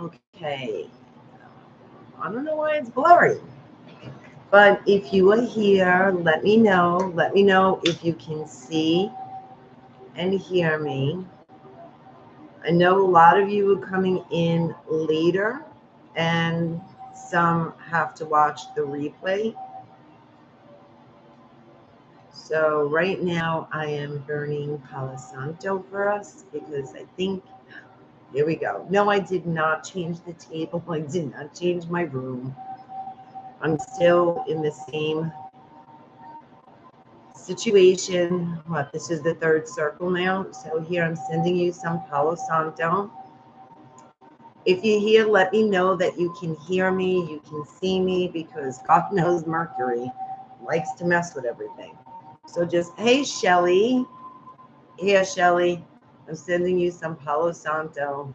Okay. I don't know why it's blurry. But if you are here, let me know. Let me know if you can see and hear me. I know a lot of you are coming in later, and some have to watch the replay. So right now I am burning Palo Santo for us because I think, here we go. No, I did not change the table. I did not change my room. I'm still in the same situation. What, this is the third circle now. So here I'm sending you some Palo Santo. If you're here, let me know that you can hear me, you can see me, because God knows Mercury likes to mess with everything. So just, hey, Shelly. Here, Shelly. I'm sending you some Palo Santo.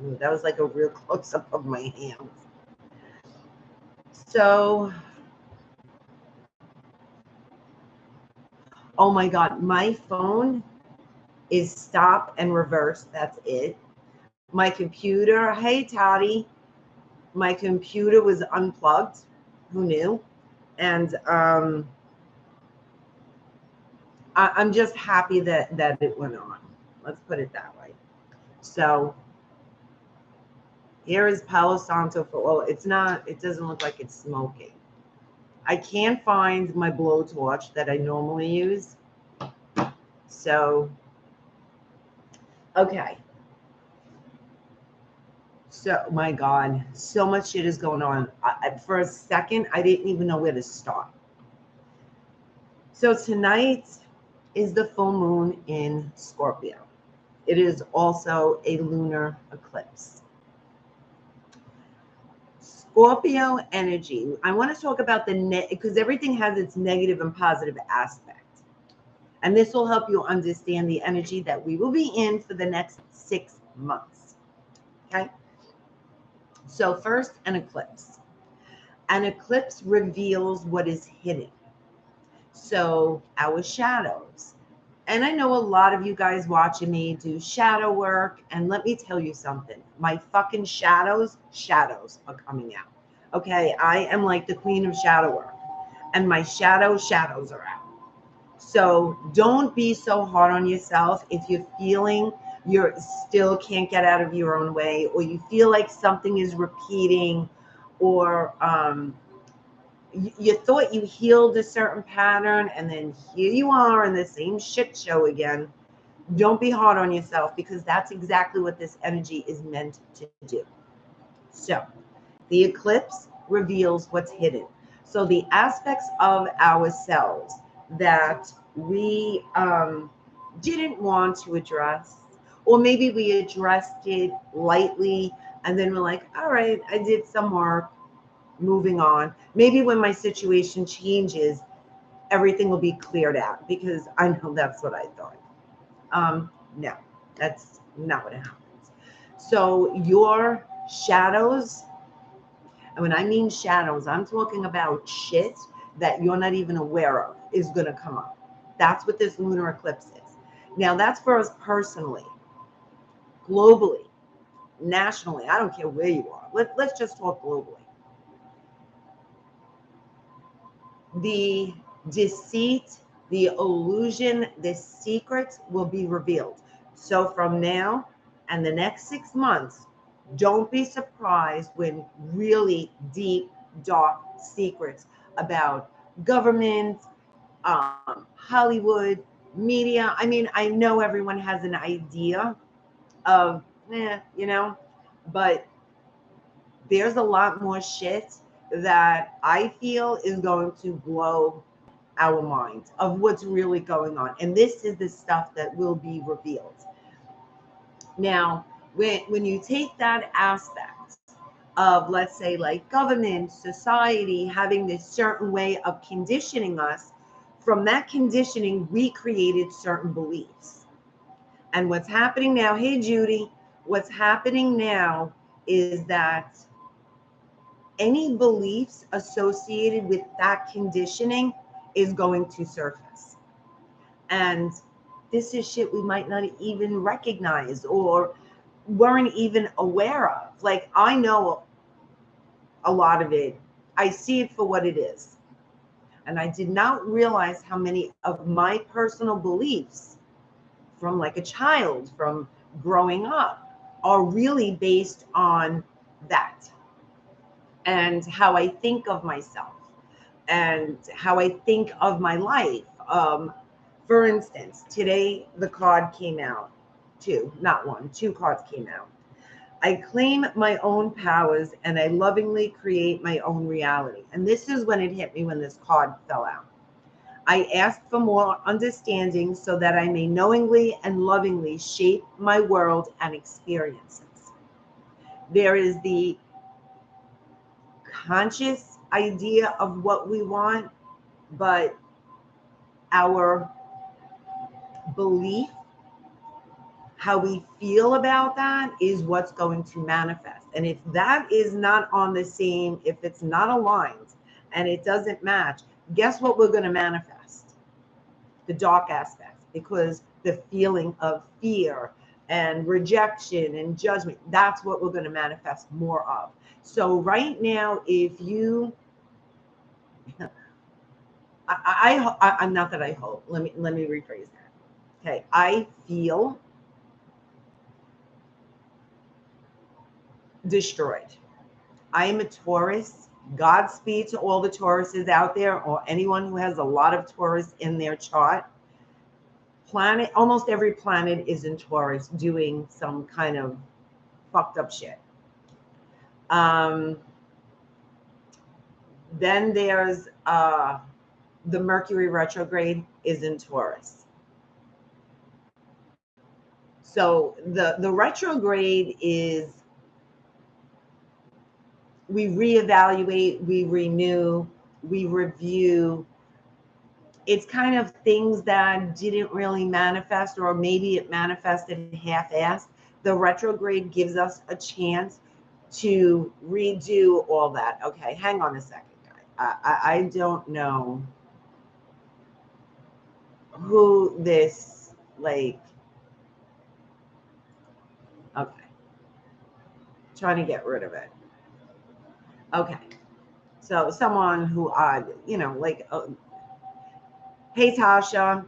Ooh, that was like a real close-up of my hands. So, oh my God, my phone is stop and reverse. That's it. My computer, hey, Toddy. My computer was unplugged. Who knew? And I'm just happy that it went on. Let's put it that way. So here is Palo Santo for, well, it's not, it doesn't look like it's smoking. I can't find my blowtorch that I normally use. So, okay. So, my God, so much shit is going on. For a second, I didn't even know where to start. So tonight is the full moon in Scorpio. It is also a lunar eclipse. Scorpio energy. I want to talk about the because everything has its negative and positive aspect. And this will help you understand the energy that we will be in for the next 6 months. Okay. So first, an eclipse. An eclipse reveals what is hidden. So our shadows. And I know a lot of you guys watching me do shadow work. And let me tell you something. My fucking shadows are coming out. Okay. I am like the queen of shadow work. And my shadows are out. So don't be so hard on yourself if you're feeling you still can't get out of your own way, or you feel like something is repeating, or you thought you healed a certain pattern and then here you are in the same shit show again. Don't be hard on yourself, because that's exactly what this energy is meant to do. So the eclipse reveals what's hidden. So the aspects of ourselves that we didn't want to address, or maybe we addressed it lightly and then we're like, all right, I did some work, moving on. Maybe when my situation changes, everything will be cleared out, because I know that's what I thought. No, that's not what happens. So your shadows, and when I mean shadows, I'm talking about shit that you're not even aware of is going to come up. That's what this lunar eclipse is. Now, that's for us personally, globally, nationally. I don't care where you are. Let's just talk globally. The deceit, the illusion, the secrets will be revealed. So from now and the next 6 months, don't be surprised when really deep, dark secrets about government, Hollywood, media. I mean, I know everyone has an idea of, but there's a lot more shit that I feel is going to blow our minds of what's really going on. And this is the stuff that will be revealed. Now, when you take that aspect of, let's say, like government, society, having this certain way of conditioning us, from that conditioning, we created certain beliefs. And what's happening now, hey, Judy, what's happening now is that any beliefs associated with that conditioning is going to surface. And this is shit we might not even recognize, or weren't even aware of. Like, I know a lot of it. I see it for what it is. And I did not realize how many of my personal beliefs from like a child, from growing up, are really based on that, and how I think of myself and how I think of my life. For instance, today the card came out, two cards came out. I claim my own powers and I lovingly create my own reality. And this is when it hit me, when this card fell out. I ask for more understanding so that I may knowingly and lovingly shape my world and experiences. There is the conscious idea of what we want, but our belief, how we feel about that, is what's going to manifest. And if that is not on the same, if it's not aligned and it doesn't match, guess what we're going to manifest? The dark aspects, because the feeling of fear and rejection and judgment, that's what we're going to manifest more of. So right now, if you, I'm not that I hope, let me rephrase that. Okay, I feel destroyed. I am a Taurus. Godspeed to all the Tauruses out there, or anyone who has a lot of Taurus in their chart. Planet, almost every planet is in Taurus doing some kind of fucked up shit. Then there's the Mercury retrograde is in Taurus. So the retrograde is, we reevaluate, we renew, we review. It's kind of things that didn't really manifest, or maybe it manifested half-assed. The retrograde gives us a chance to redo all that. Okay, hang on a second, guys. I don't know who this, like, okay, trying to get rid of it. Okay, so someone who I, like, hey Tasha.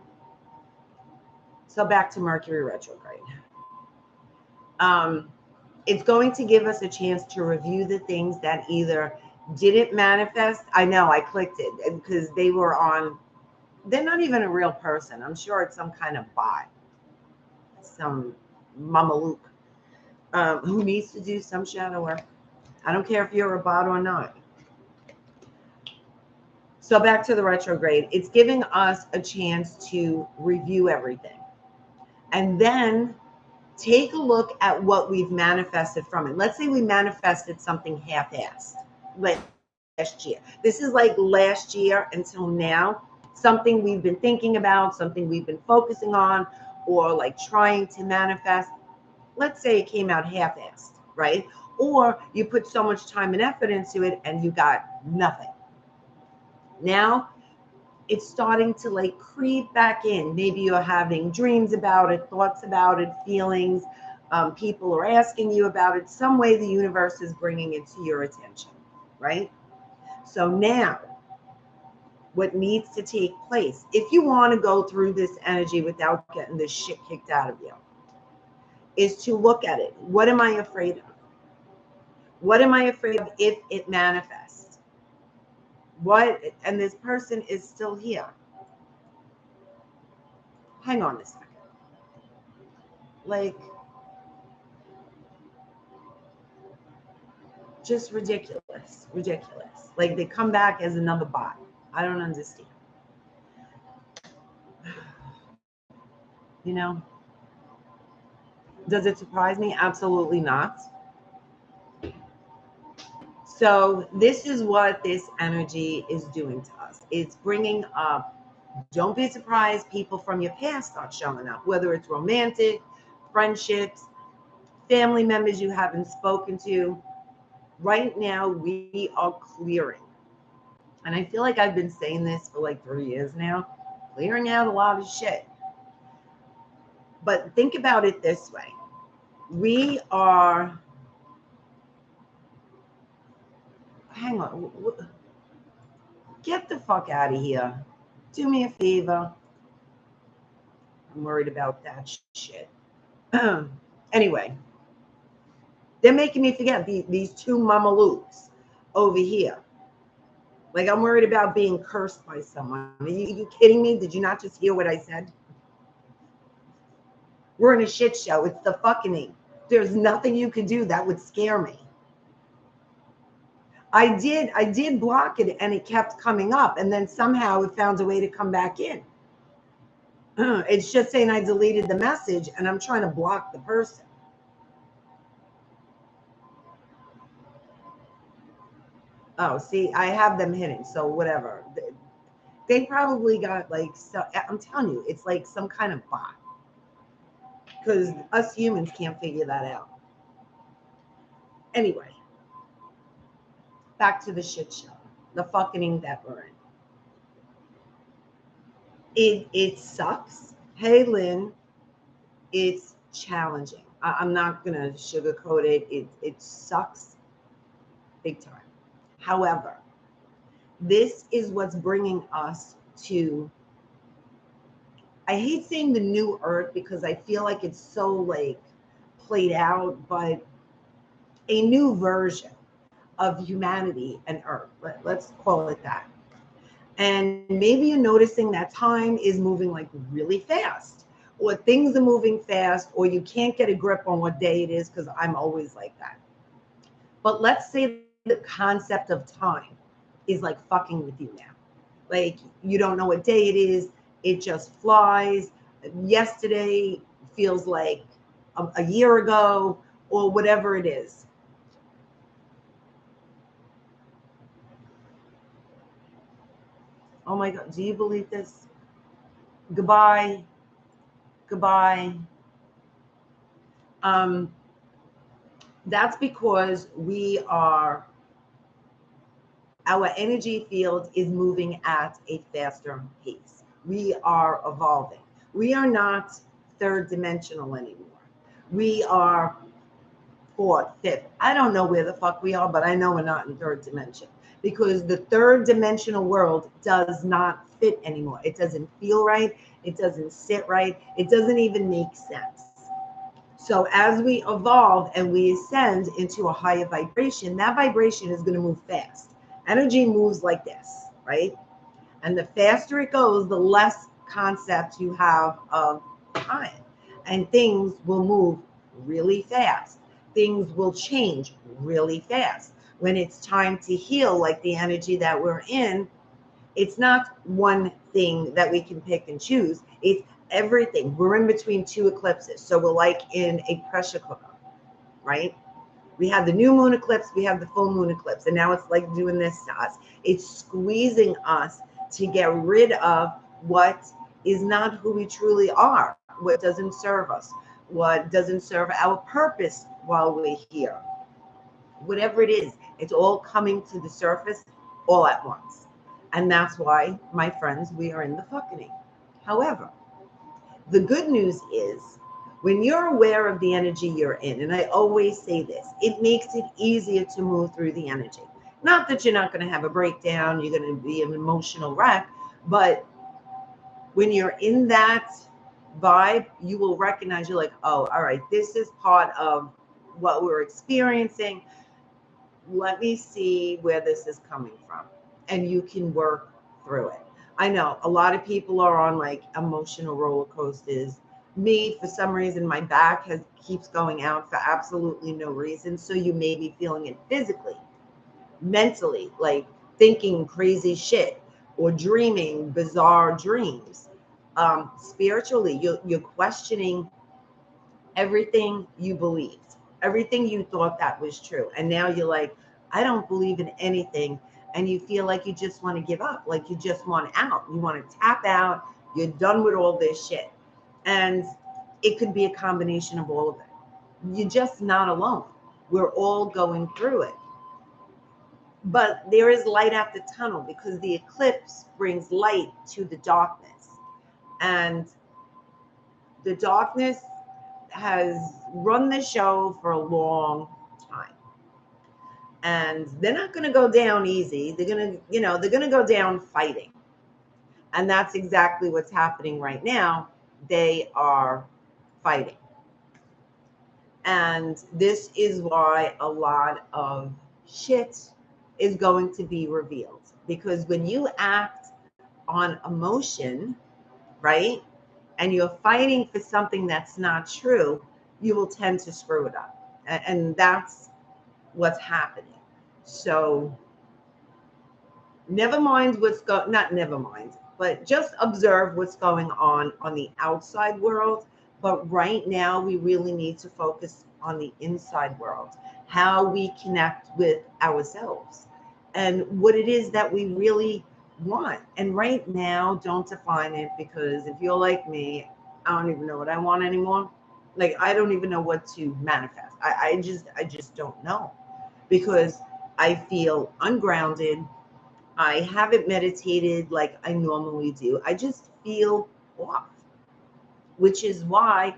So back to Mercury retrograde. It's going to give us a chance to review the things that either didn't manifest. I know I clicked it because they were on, they're not even a real person. I'm sure it's some kind of bot, some mamaluke, who needs to do some shadow work. I don't care if you're a bot or not. So back to the retrograde, it's giving us a chance to review everything. And then take a look at what we've manifested from it. Let's say we manifested something half-assed last year. This is like last year until now, something we've been thinking about, something we've been focusing on, or like trying to manifest. Let's say it came out half-assed, right? Or you put so much time and effort into it and you got nothing. Now it's starting to like creep back in. Maybe you're having dreams about it, thoughts about it, feelings. People are asking you about it. Some way the universe is bringing it to your attention, right? So now what needs to take place, if you want to go through this energy without getting this shit kicked out of you, is to look at it. What am I afraid of? What am I afraid of if it manifests? What, and this person is still here. Hang on a second. Like, just ridiculous. Like, they come back as another bot. I don't understand. Does it surprise me? Absolutely not. So this is what this energy is doing to us. It's bringing up, don't be surprised, people from your past start showing up, whether it's romantic, friendships, family members you haven't spoken to. Right now, we are clearing. And I feel like I've been saying this for like 3 years now, clearing out a lot of shit. But think about it this way. We are, hang on, get the fuck out of here. Do me a favor. I'm worried about that shit. Anyway, they're making me forget these two mamalukes over here. Like, I'm worried about being cursed by someone. Are you kidding me? Did you not just hear what I said? We're in a shit show. It's the fucking. There's nothing you can do that would scare me. I did block it and it kept coming up, and then somehow it found a way to come back in. It's just saying I deleted the message and I'm trying to block the person. Oh, see, I have them hidden, so whatever. They probably got like, so I'm telling you, it's like some kind of bot. Because us humans can't figure that out. Anyway, back to the shit show, the fucking that we're in. It sucks. Hey, Lynn, it's challenging. I'm not gonna sugarcoat it. It sucks big time. However, this is what's bringing us to. I hate saying the new earth because I feel like it's so like played out, but a new version of humanity and earth. Let's call it that. And maybe you're noticing that time is moving like really fast, or things are moving fast, or you can't get a grip on what day it is, because I'm always like that. But let's say the concept of time is like fucking with you now. Like, you don't know what day it is, it just flies. Yesterday feels like a year ago, or whatever it is. Oh my God, do you believe this? Goodbye. Goodbye. Um, that's because our energy field is moving at a faster pace. We are evolving. We are not third dimensional anymore. We are fourth, fifth. I don't know where the fuck we are, but I know we're not in third dimension, because the third dimensional world does not fit anymore. It doesn't feel right. It doesn't sit right. It doesn't even make sense. So as we evolve and we ascend into a higher vibration, that vibration is going to move fast. Energy moves like this, right? And the faster it goes, the less concept you have of time. And things will move really fast. Things will change really fast. When it's time to heal, like the energy that we're in, it's not one thing that we can pick and choose. It's everything. We're in between two eclipses. So we're like in a pressure cooker, right? We have the new moon eclipse, we have the full moon eclipse, and now it's like doing this to us. It's squeezing us to get rid of what is not who we truly are, what doesn't serve us, what doesn't serve our purpose while we're here. Whatever it is, it's all coming to the surface all at once. And that's why, my friends, we are in the fucking. However, the good news is, when you're aware of the energy you're in, and I always say this, it makes it easier to move through the energy. Not that you're not going to have a breakdown, you're going to be an emotional wreck, but when you're in that vibe, you will recognize, you're like, oh, all right, this is part of what we're experiencing. Let me see where this is coming from. And you can work through it. I know a lot of people are on like emotional roller coasters. Me, for some reason, my back keeps going out for absolutely no reason. So you may be feeling it physically, mentally, like thinking crazy shit or dreaming bizarre dreams. Spiritually, you're questioning everything you believed, everything you thought that was true. And now you're like, I don't believe in anything. And you feel like you just want to give up, like you just want out. You want to tap out. You're done with all this shit. And it could be a combination of all of it. You're just not alone. We're all going through it. But there is light at the tunnel, because the eclipse brings light to the darkness. And the darkness, has run the show for a long time. And they're not going to go down easy. They're going to, they're going to go down fighting. And that's exactly what's happening right now. They are fighting. And this is why a lot of shit is going to be revealed. Because when you act on emotion, right, and you're fighting for something that's not true, you will tend to screw it up. And that's what's happening. So never mind not never mind, but just observe what's going on the outside world. But right now, we really need to focus on the inside world, how we connect with ourselves and what it is that we really want. And right now, don't define it, because if you're like me, I don't even know what I want anymore. Like, I don't even know what to manifest. I just don't know, because I feel ungrounded. I haven't meditated like I normally do. I just feel off, which is why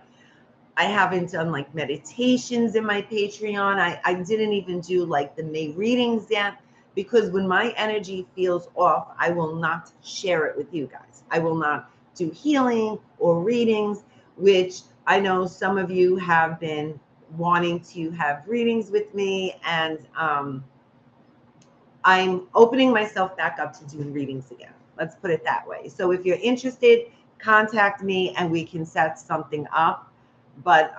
I haven't done like meditations in my Patreon. I didn't even do like the May readings yet, because when my energy feels off, I will not share it with you guys. I will not do healing or readings, which I know some of you have been wanting to have readings with me. And I'm opening myself back up to doing readings again. Let's put it that way. So if you're interested, contact me and we can set something up. But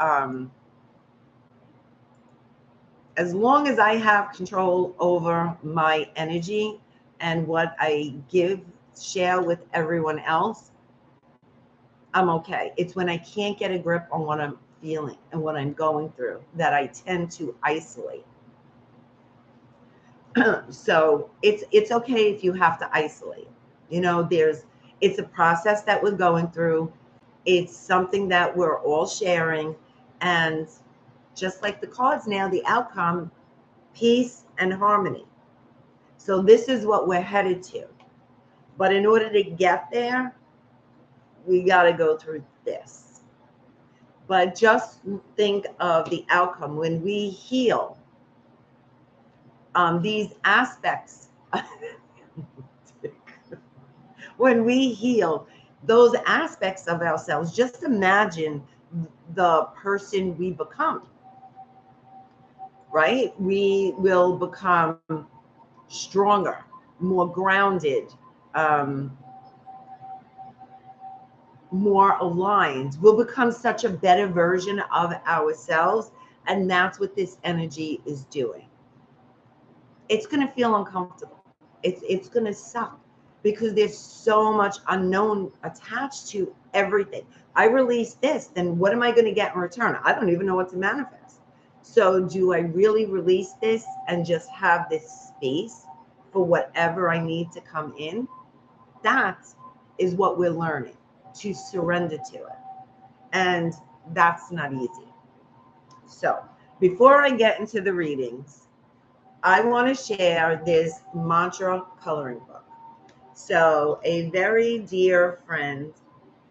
as long as I have control over my energy and what I share with everyone else, I'm okay. It's when I can't get a grip on what I'm feeling and what I'm going through that I tend to isolate. So it's okay if you have to isolate. It's a process that we're going through. It's something that we're all sharing. And just like the cards now, the outcome, peace and harmony. So this is what we're headed to. But in order to get there, we got to go through this. But just think of the outcome when we heal. These aspects, when we heal those aspects of ourselves, just imagine the person we become, right? We will become stronger, more grounded, more aligned. We'll become such a better version of ourselves. And that's what this energy is doing. It's going to feel uncomfortable. It's going to suck, because there's so much unknown attached to everything. I release this, then what am I going to get in return? I don't even know what to manifest. So do I really release this and just have this space for whatever I need to come in? That is what we're learning, to surrender to it. And that's not easy. So before I get into the readings, I want to share this mantra coloring book. So a very dear friend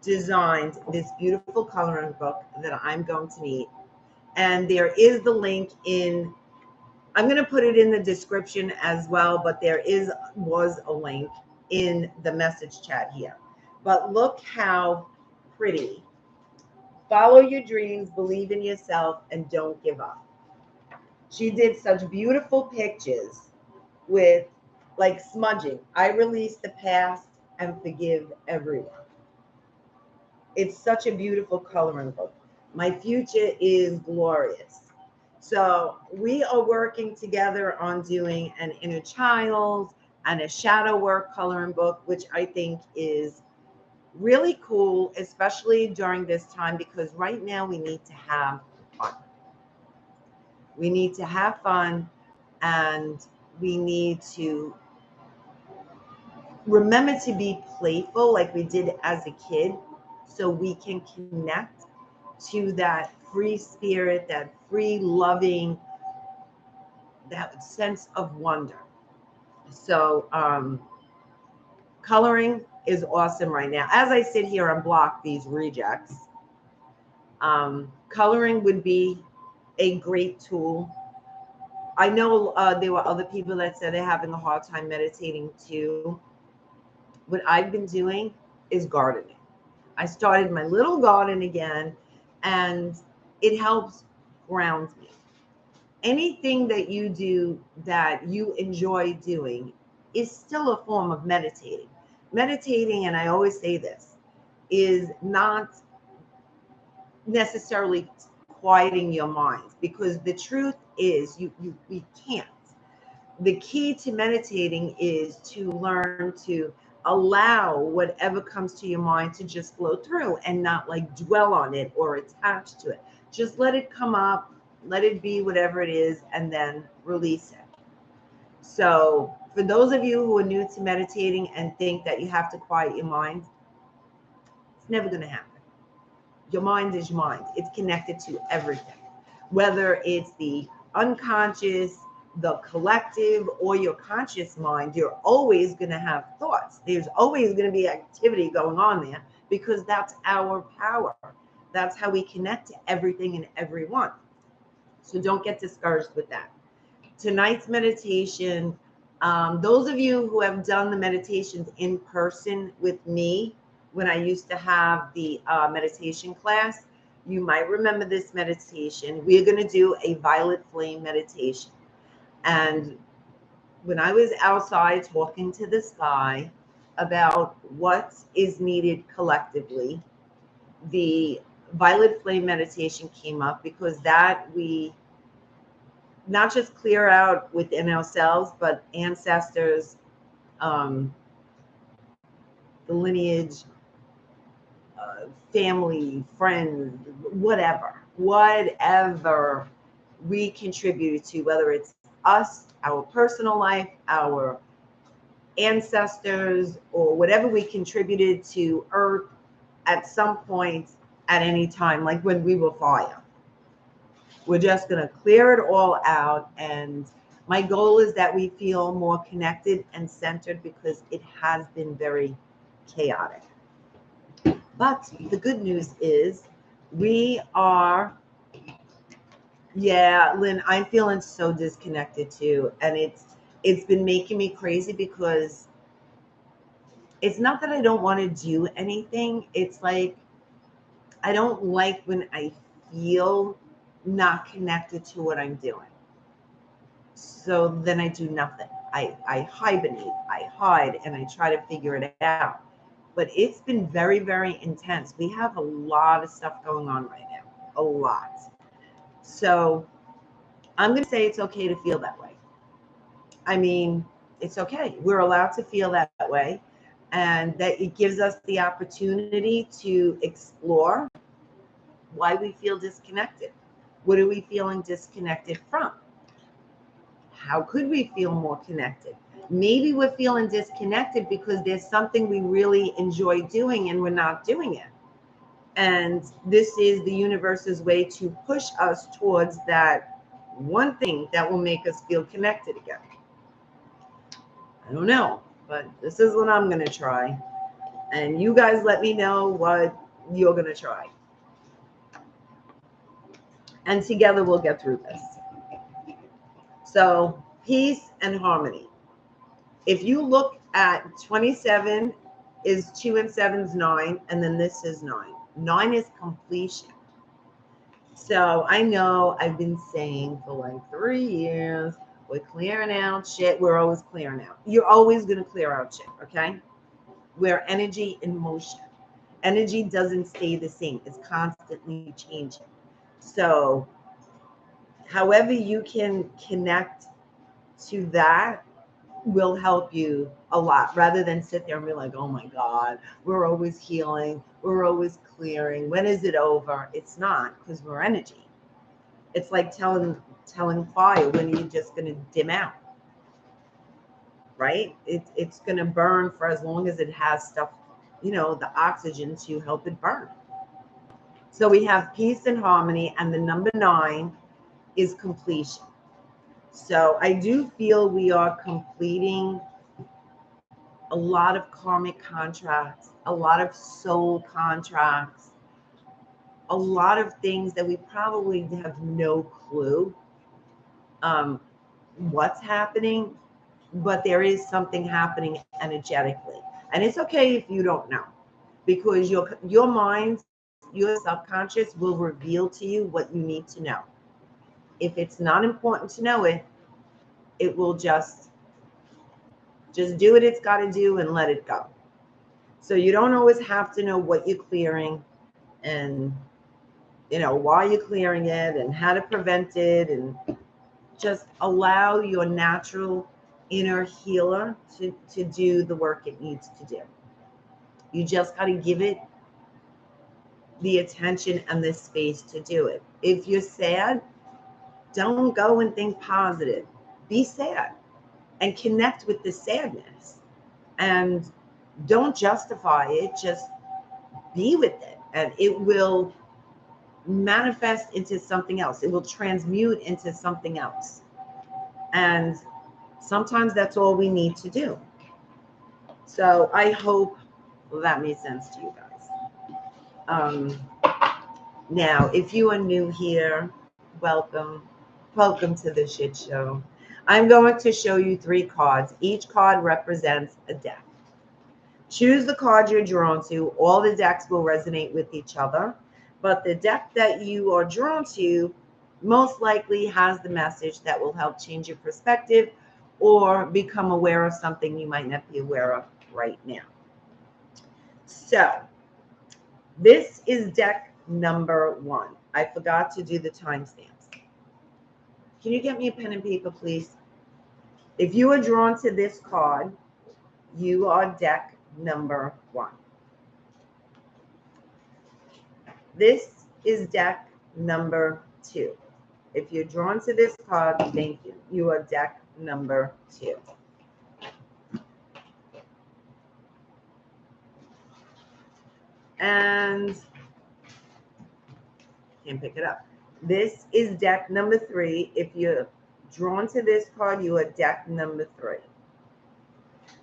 designed this beautiful coloring book that I'm going to need. And there is the link I'm going to put it in the description as well, but there was a link in the message chat here. But look how pretty. Follow your dreams, believe in yourself, and don't give up. She did such beautiful pictures with like smudging. I release the past and forgive everyone. It's such a beautiful coloring book. My future is glorious. So we are working together on doing an inner child and a shadow work coloring book, which I think is really cool, especially during this time, because right now we need to have fun. We need to have fun, and we need to remember to be playful like we did as a kid, so we can connect to that free spirit, that free loving, that sense of wonder. So coloring is awesome right now. As I sit here and block these rejects, Coloring would be a great tool. I know there were other people that said they're having a hard time meditating too. What I've been doing is gardening. I started my little garden again, and it helps ground me. Anything that you do that you enjoy doing is still a form of meditating. Meditating, and I always say this, is not necessarily quieting your mind, because the truth is we can't. The key to meditating is to learn to allow whatever comes to your mind to just flow through and not like dwell on it or attach to it. Just let it come up, let it be whatever it is, and then release it. So for those of you who are new to meditating and think that you have to quiet your mind, it's never going to happen. Your mind is your mind. It's connected to everything, whether it's the unconscious, the collective, or your conscious mind. You're always going to have thoughts. There's always going to be activity going on there, because that's our power. That's how we connect to everything and everyone. So don't get discouraged with that. Tonight's meditation, those of you who have done the meditations in person with me, when I used to have the meditation class, you might remember this meditation. We're going to do a violet flame meditation. And when I was outside talking to the sky about what is needed collectively, the violet flame meditation came up, because that we not just clear out within ourselves, but ancestors, the lineage, family, friends, whatever we contributed to, whether it's us, our personal life, our ancestors, or whatever we contributed to Earth at some point, at any time, like when we were fire. We're just going to clear it all out. And my goal is that we feel more connected and centered, because it has been very chaotic. But the good news is we are, yeah, Lynn, I'm feeling so disconnected too. And it's been making me crazy, because it's not that I don't want to do anything. It's like, I don't like when I feel not connected to what I'm doing. So then I do nothing. I hibernate, I hide, and I try to figure it out. But it's been very, very intense. We have a lot of stuff going on right now, a lot. So I'm going to say it's okay to feel that way. I mean, it's okay. We're allowed to feel that way. And that it gives us the opportunity to explore why we feel disconnected. What are we feeling disconnected from? How could we feel more connected? Maybe we're feeling disconnected because there's something we really enjoy doing and we're not doing it. And this is the universe's way to push us towards that one thing that will make us feel connected again. I don't know, but this is what I'm going to try. And you guys let me know what you're going to try. And together we'll get through this. So, peace and harmony. If you look at 27 is 2 and 7 is 9, and then this is 9. 9 is completion. So I know I've been saying for like 3 years, we're clearing out shit. We're always clearing out. You're always going to clear out shit, okay? We're energy in motion. Energy doesn't stay the same. It's constantly changing. So however you can connect to that will help you a lot, rather than sit there and be like, oh my God, we're always healing. We're always clearing. When is it over? It's not, because we're energy. It's like telling fire, when you're just going to dim out, right? It's going to burn for as long as it has stuff, the oxygen to help it burn. So we have peace and harmony, and the number 9 is completion. So I do feel we are completing a lot of karmic contracts, a lot of soul contracts, a lot of things that we probably have no clue what's happening, but there is something happening energetically. And it's okay if you don't know, because your mind, your subconscious will reveal to you what you need to know. If it's not important to know it, it will just do what it's got to do and let it go. So you don't always have to know what you're clearing, and why you're clearing it and how to prevent it, and just allow your natural inner healer to do the work it needs to do. You just got to give it the attention and the space to do it. If you're sad, don't go and think positive. Be sad and connect with the sadness, and don't justify it. Just be with it, and it will manifest into something else. It will transmute into something else. And sometimes that's all we need to do. So I hope that made sense to you guys. Now, if you are new here, welcome to the shit show. I'm going to show you 3 cards. Each card represents a deck. Choose the card you're drawn to. All the decks will resonate with each other, but the deck that you are drawn to most likely has the message that will help change your perspective or become aware of something you might not be aware of right now. So this is deck number 1. I forgot to do the timestamps. Can you get me a pen and paper, please? If you are drawn to this card, you are deck number 1. This is deck number 2. If you're drawn to this card, thank you. You are deck number 2. And can't pick it up. This is deck number 3. If you're drawn to this card, you are deck number 3.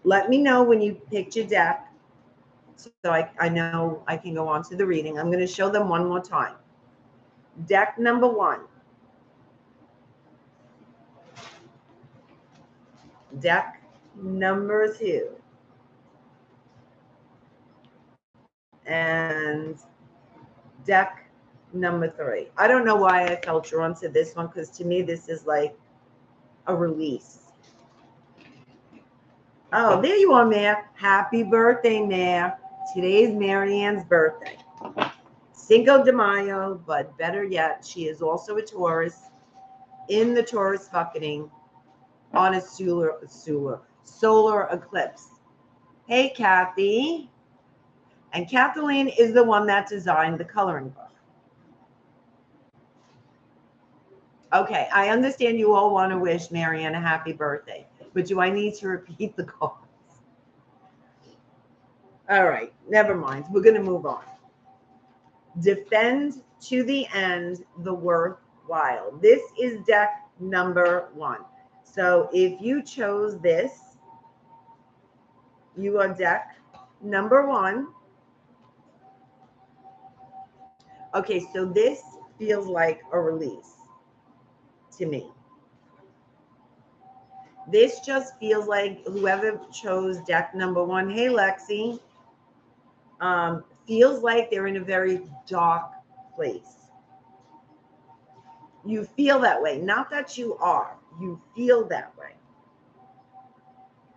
Let me know when you picked your deck, so I know I can go on to the reading. I'm going to show them one more time. Deck number 1. Deck number 2. And deck number 3. I don't know why I felt drawn to this one, because to me this is like a release. Oh, there you are, Mare. Happy birthday, Mare. Today's Marianne's birthday. Cinco de Mayo, but better yet, she is also a Taurus in the Taurus bucketing on a solar eclipse. Hey, Kathy. And Kathleen is the one that designed the coloring book. Okay, I understand you all want to wish Marianne a happy birthday, but do I need to repeat the cards? All right, never mind. We're going to move on. Defend to the end the worthwhile. This is deck number 1. So if you chose this, you are deck number 1. Okay, so this feels like a release to me. This just feels like whoever chose deck number 1, hey Lexi, feels like they're in a very dark place. You feel that way. Not that you are. You feel that way.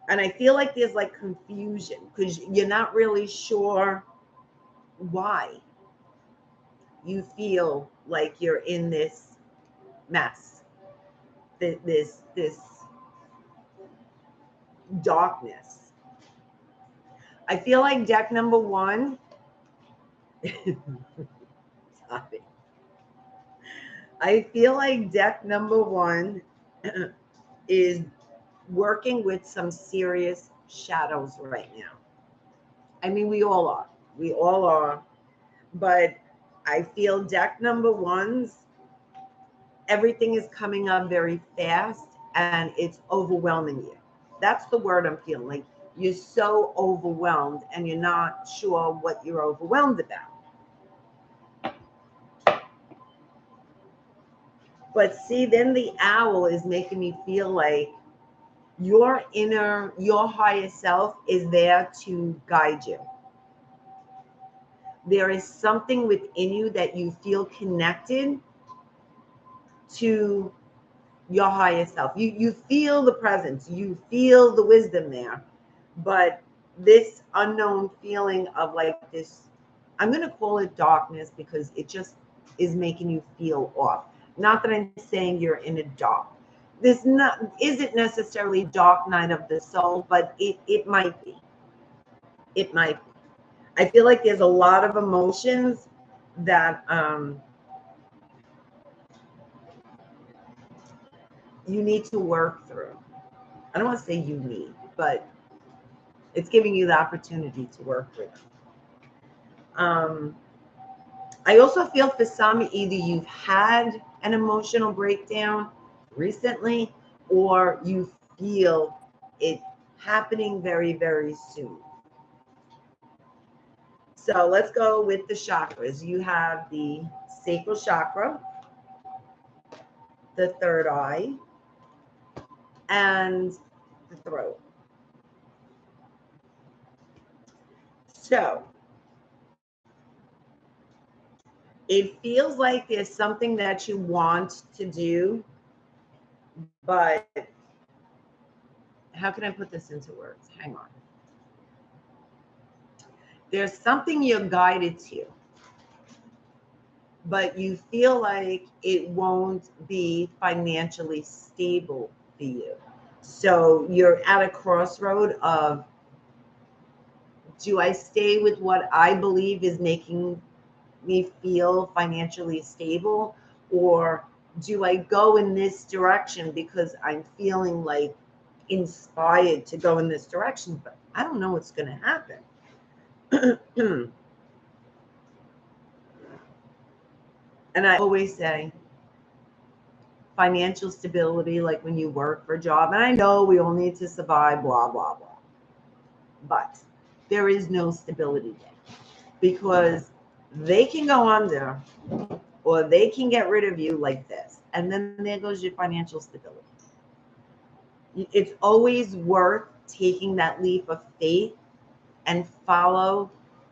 And I feel like there's like confusion because you're not really sure why you feel like you're in this mess, this darkness. I feel like deck number 1 sorry. I feel like deck number 1 is working with some serious shadows right now. I mean, we all are. We all are. But I feel deck number 1's, everything is coming up very fast and it's overwhelming you. That's the word I'm feeling. Like you're so overwhelmed and you're not sure what you're overwhelmed about. But see, then the owl is making me feel like your higher self is there to guide you. There is something within you that you feel connected to your higher self. You feel the presence, you feel the wisdom there, but this unknown feeling of like this, I'm going to call it darkness because it just is making you feel off. Not that I'm saying you're in a dark. This isn't necessarily dark night of the soul, but it might be. It might be. I feel like there's a lot of emotions that you need to work through. I don't want to say you need, but it's giving you the opportunity to work through them. I also feel for some, either you've had an emotional breakdown recently or you feel it happening very, very soon. So let's go with the chakras. You have the sacral chakra, the third eye, and the throat. So it feels like there's something that you want to do, but how can I put this into words? Hang on. There's something you're guided to, but you feel like it won't be financially stable for you. So you're at a crossroad of, do I stay with what I believe is making me feel financially stable, or do I go in this direction because I'm feeling like inspired to go in this direction, but I don't know what's going to happen. And I always say financial stability, like when you work for a job, and I know we all need to survive, blah, blah, blah. But there is no stability there because they can go under or they can get rid of you like this. And then there goes your financial stability. It's always worth taking that leap of faith and follow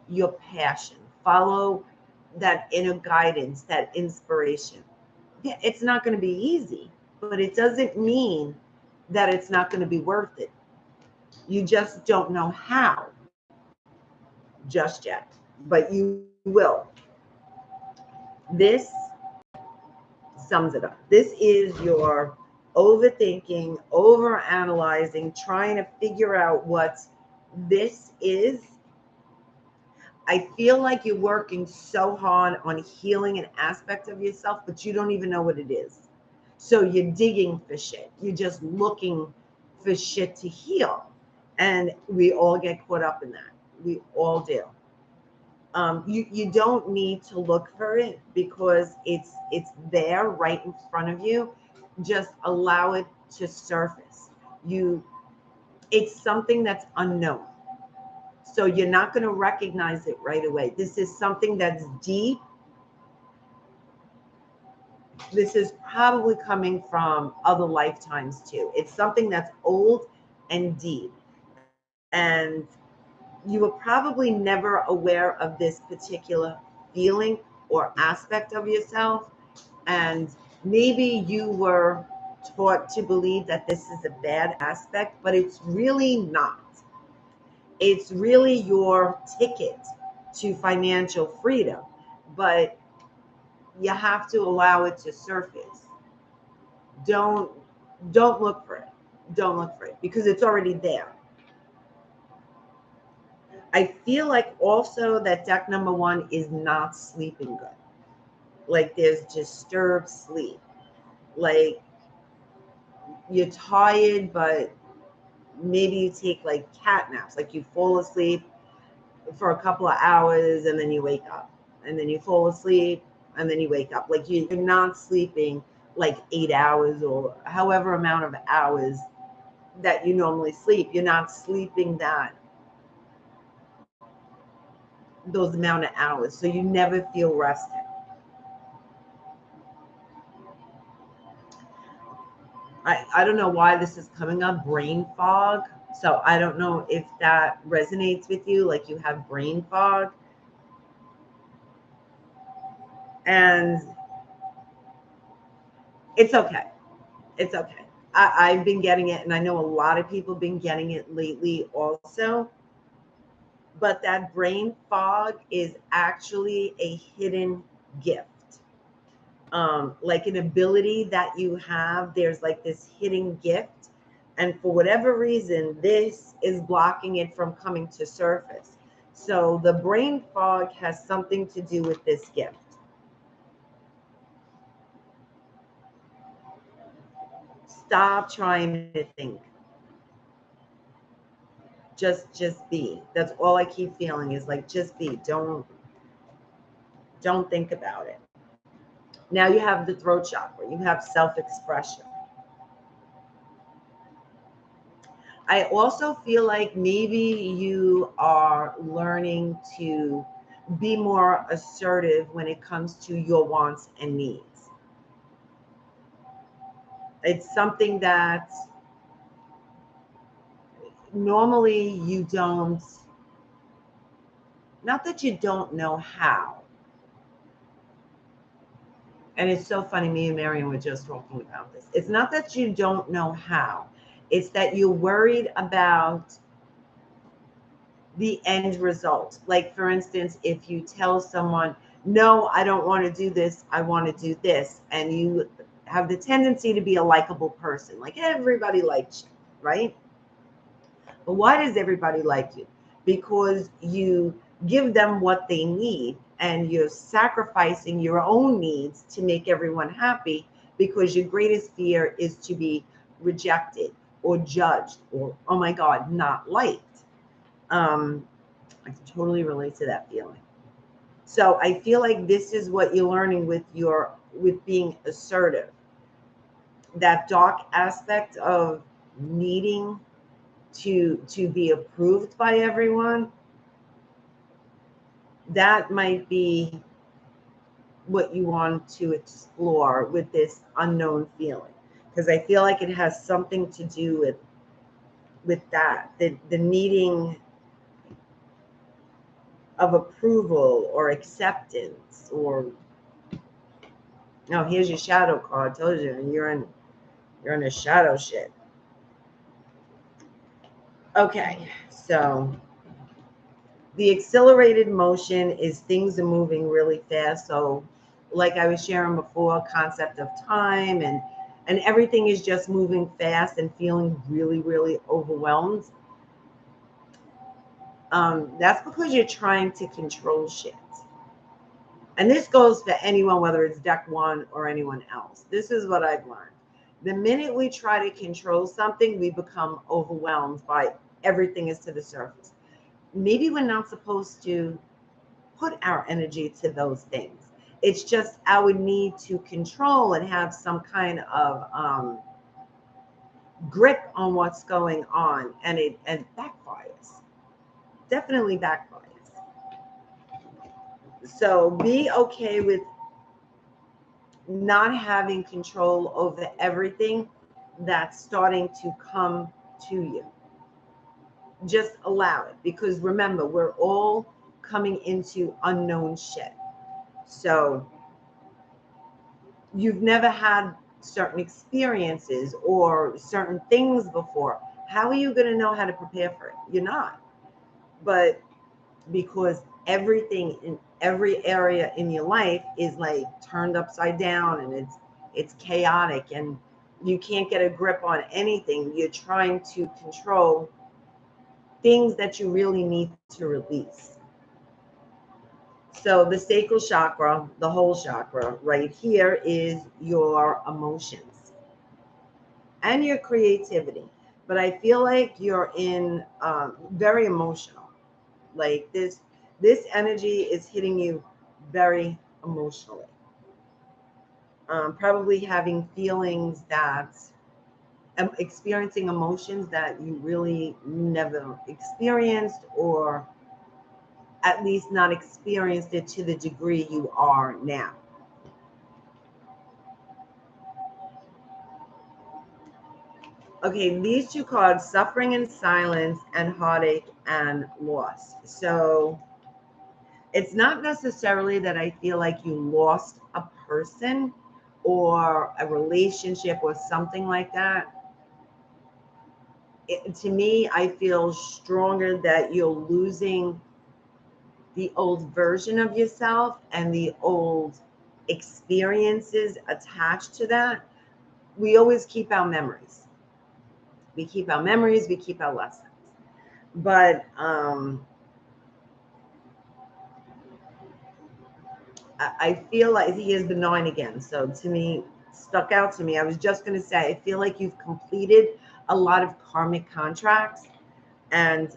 your passion, follow that inner guidance, that inspiration. Yeah, it's not going to be easy, but it doesn't mean that it's not going to be worth it. You just don't know how just yet, but you will. This sums it up. This is your overthinking, overanalyzing, trying to figure out what this is. I feel like you're working so hard on healing an aspect of yourself, but you don't even know what it is. So you're digging for shit. You're just looking for shit to heal. And we all get caught up in that. We all do. You don't need to look for it because it's there right in front of you. Just allow it to surface. It's something that's unknown. So you're not going to recognize it right away. This is something that's deep. This is probably coming from other lifetimes too. It's something that's old and deep. And you were probably never aware of this particular feeling or aspect of yourself. And maybe you were taught to believe that this is a bad aspect, but it's really not. It's really your ticket to financial freedom, but you have to allow it to surface. Don't look for it. Don't look for it because it's already there. I feel like also that deck number 1 is not sleeping good. Like there's disturbed sleep. Like you're tired, but maybe you take like cat naps. Like you fall asleep for a couple of hours and then you wake up. And then you fall asleep and then you wake up. Like you're not sleeping like 8 hours or however amount of hours that you normally sleep. You're not sleeping those amount of hours. So you never feel rested. I don't know why this is coming up, brain fog. So I don't know if that resonates with you, like you have brain fog. And it's okay. It's okay. I've been getting it, and I know a lot of people have been getting it lately also. But that brain fog is actually a hidden gift. Like an ability that you have, there's like this hidden gift. And for whatever reason, this is blocking it from coming to surface. So the brain fog has something to do with this gift. Stop trying to think. Just be. That's all I keep feeling is like just be. Don't think about it. Now you have the throat chakra. You have self-expression. I also feel like maybe you are learning to be more assertive when it comes to your wants and needs. It's something that normally you don't, not that you don't know how. And it's so funny, me and Marion were just talking about this. It's not that you don't know how. It's that you're worried about the end result. Like, for instance, if you tell someone, no, I don't want to do this, I want to do this, and you have the tendency to be a likable person, like everybody likes you, right? But why does everybody like you? Because you give them what they need, and you're sacrificing your own needs to make everyone happy, because your greatest fear is to be rejected or judged or, oh my God, not liked. I can totally relate to that feeling. So I feel like this is what you're learning with being assertive. That dark aspect of needing to be approved by everyone, that might be what you want to explore with this unknown feeling, because I feel like it has something to do with that, the needing of approval or acceptance. Or no, here's your shadow card. I told you you're in a shadow shit. Okay, so the accelerated motion is things are moving really fast. So like I was sharing before, concept of time and everything is just moving fast and feeling really, really overwhelmed. That's because you're trying to control shit. And this goes for anyone, whether it's deck one or anyone else. This is what I've learned. The minute we try to control something, we become overwhelmed by everything is to the surface. Maybe we're not supposed to put our energy to those things. It's just our need to control and have some kind of grip on what's going on, and it backfires. Definitely backfires. So be okay with not having control over everything that's starting to come to you. Just allow it, because remember, we're all coming into unknown shit. So you've never had certain experiences or certain things before. How are you going to know how to prepare for it? You're not. But because everything in every area in your life is like turned upside down, and it's chaotic, and you can't get a grip on anything. You're trying to control things that you really need to release. So the sacral chakra, the whole chakra right here, is your emotions and your creativity. But I feel like you're in very emotional. Like this energy is hitting you very emotionally. Probably having feelings that experiencing emotions that you really never experienced, or at least not experienced it to the degree you are now. Okay, these two cards, suffering and silence and heartache and loss. So it's not necessarily that I feel like you lost a person or a relationship or something like that. To me, I feel stronger that you're losing the old version of yourself and the old experiences attached to that. We always keep our memories. We keep our memories, we keep our lessons. But I feel like he is the 9 again. So to me, stuck out to me. I was just going to say, I feel like you've completed a lot of karmic contracts, and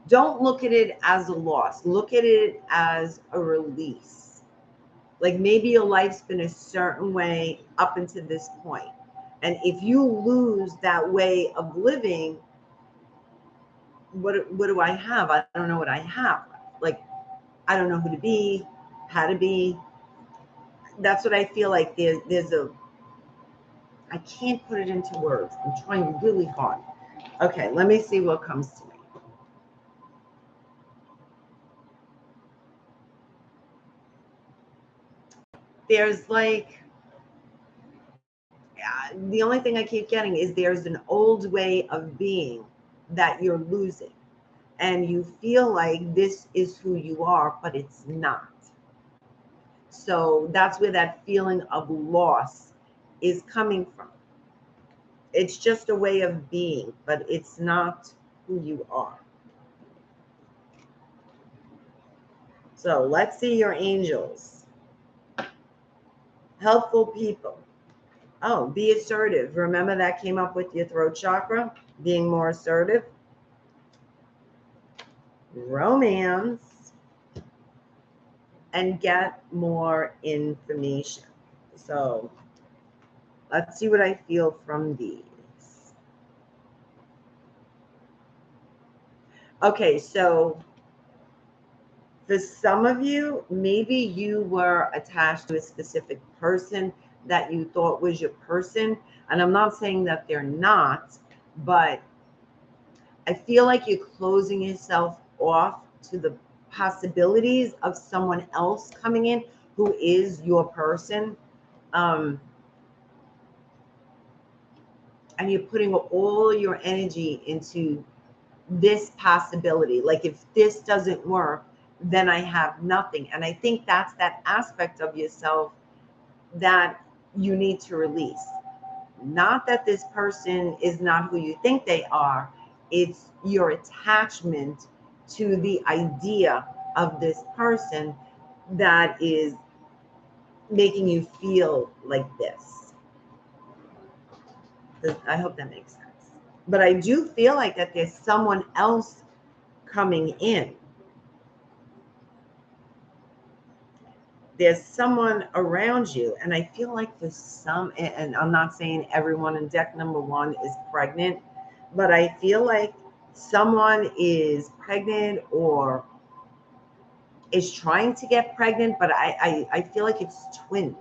don't look at it as a loss. Look at it as a release. Like maybe your life's been a certain way up until this point. And if you lose that way of living, what do I have? I don't know what I have. Like, I don't know who to be, how to be. That's what I feel like there's a, I can't put it into words. I'm trying really hard. Okay, let me see what comes to me. There's like, the only thing I keep getting is there's an old way of being that you're losing. And you feel like this is who you are, but it's not. So that's where that feeling of loss is coming from. It's just a way of being, but it's not who you are. So let's see your angels. Helpful people. Oh, be assertive. Remember that came up with your throat chakra, being more assertive. Romance. And get more information. So let's see what I feel from these. Okay, so for some of you, maybe you were attached to a specific person that you thought was your person. And I'm not saying that they're not, but I feel like you're closing yourself off to the possibilities of someone else coming in who is your person. And you're putting all your energy into this possibility. Like if this doesn't work, then I have nothing. And I think that's that aspect of yourself that you need to release. Not that this person is not who you think they are. It's your attachment to the idea of this person that is making you feel like this. I hope that makes sense. But I do feel like that there's someone else coming in. There's someone around you. And I feel like there's some, and I'm not saying everyone in deck number 1 is pregnant, but I feel like someone is pregnant or is trying to get pregnant, but I feel like it's twins.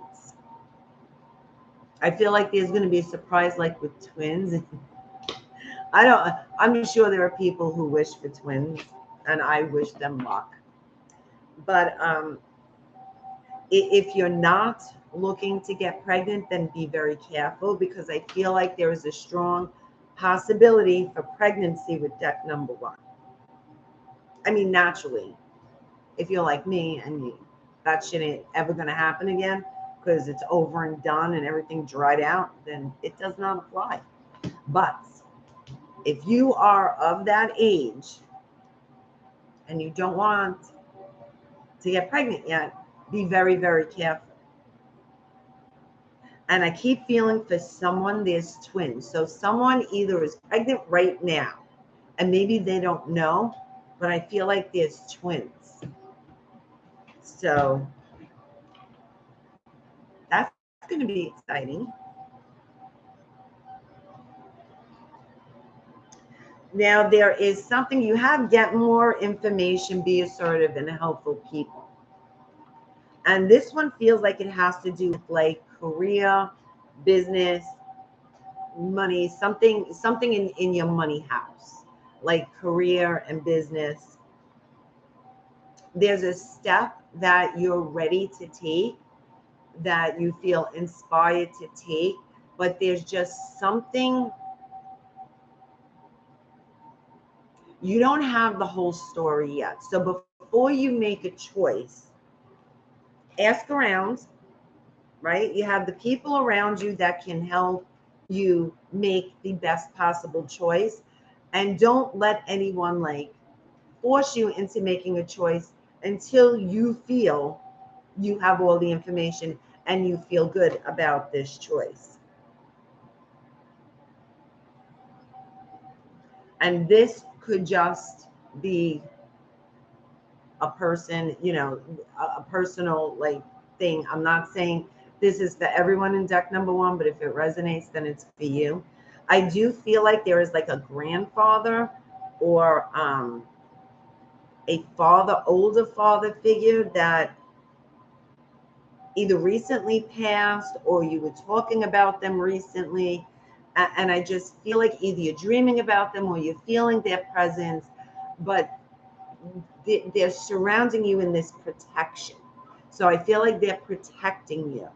I feel like there's going to be a surprise like with twins. I'm sure there are people who wish for twins, and I wish them luck. But if you're not looking to get pregnant, then be very careful, because I feel like there is a strong possibility for pregnancy with deck number 1. I mean, naturally, if you're like me and that shit ain't ever going to happen again because it's over and done and everything dried out, then it does not apply. But if you are of that age and you don't want to get pregnant yet, be very, very careful. And I keep feeling for someone, there's twins. So someone either is pregnant right now and maybe they don't know, but I feel like there's twins. So that's going to be exciting. Now, there is something you have, get more information, be assertive, and helpful people. And this one feels like it has to do with like career, business, money, something in your money house, like career and business. There's a step that you're ready to take, that you feel inspired to take, but there's just something, you don't have the whole story yet. So before you make a choice, ask around, right? You have the people around you that can help you make the best possible choice. And don't let anyone like force you into making a choice until you feel you have all the information and you feel good about this choice. And this could just be a person, you know, a personal like thing. I'm not saying this is for everyone in deck number one, but if it resonates, then it's for you. I do feel like there is like a grandfather or a father, older father figure that either recently passed or you were talking about them recently. And I just feel like either you're dreaming about them or you're feeling their presence, but they're surrounding you in this protection. So I feel like they're protecting you.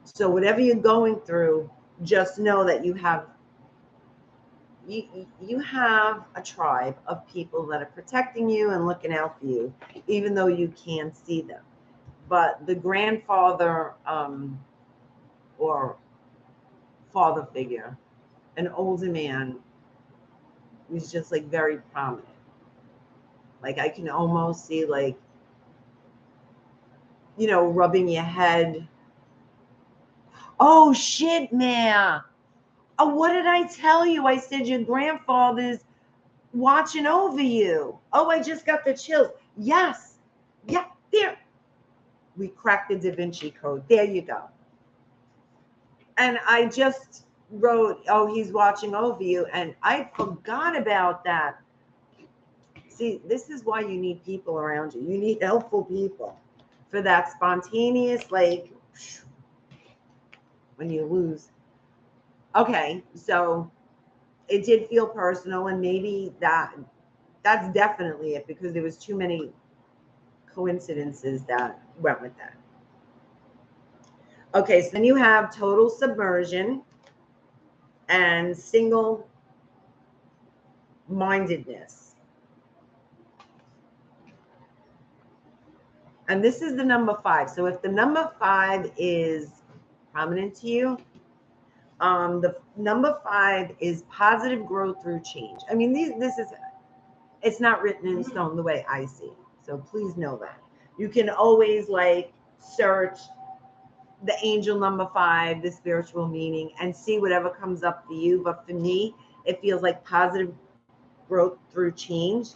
So whatever you're going through, just know that you have a tribe of people that are protecting you and looking out for you, even though you can't see them. But the grandfather or father figure, an older man, who's just like very prominent. Like I can almost see like, you know, rubbing your head. Oh shit, man. Oh, what did I tell you? I said your grandfather's watching over you. Oh, I just got the chills. Yes. Yeah, there. We cracked the Da Vinci Code. There you go. And I just wrote, oh, he's watching over you. And I forgot about that. See, this is why you need people around you. You need helpful people for that spontaneous, like, when you lose. Okay, so it did feel personal, and maybe that's definitely it, because there was too many coincidences that went with that. Okay, so then you have total submersion and single mindedness. And this is the number 5. So if the number 5 is prominent to you, the number 5 is positive growth through change. I mean, it's not written in stone the way I see it. So please know that. You can always like search the angel number 5, the spiritual meaning, and see whatever comes up for you. But for me, it feels like positive growth through change.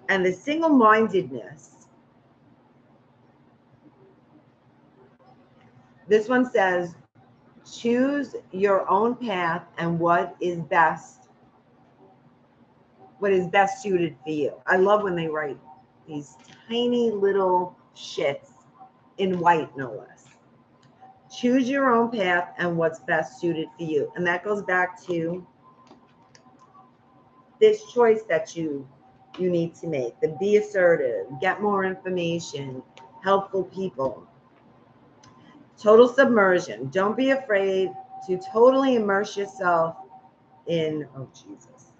And the single-mindedness, this one says, choose your own path and what is best suited for you. I love when they write these tiny little shits in white, no less. Choose your own path and what's best suited for you. And that goes back to this choice that you need to make. The be assertive, get more information, helpful people. Total submersion. Don't be afraid to totally immerse yourself in, oh Jesus,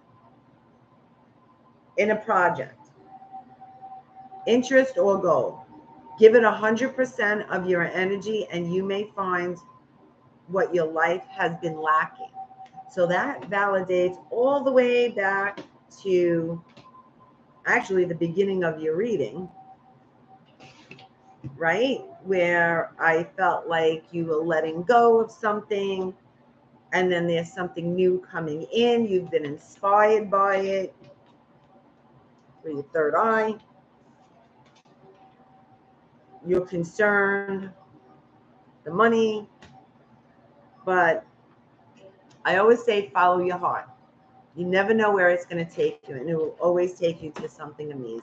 in a project, interest or goal. Give it 100% of your energy and you may find what your life has been lacking. So that validates all the way back to actually the beginning of your reading, right? Where I felt like you were letting go of something and then there's something new coming in. You've been inspired by it through your third eye. You're concerned, the money, but I always say follow your heart. You never know where it's going to take you, and it will always take you to something amazing.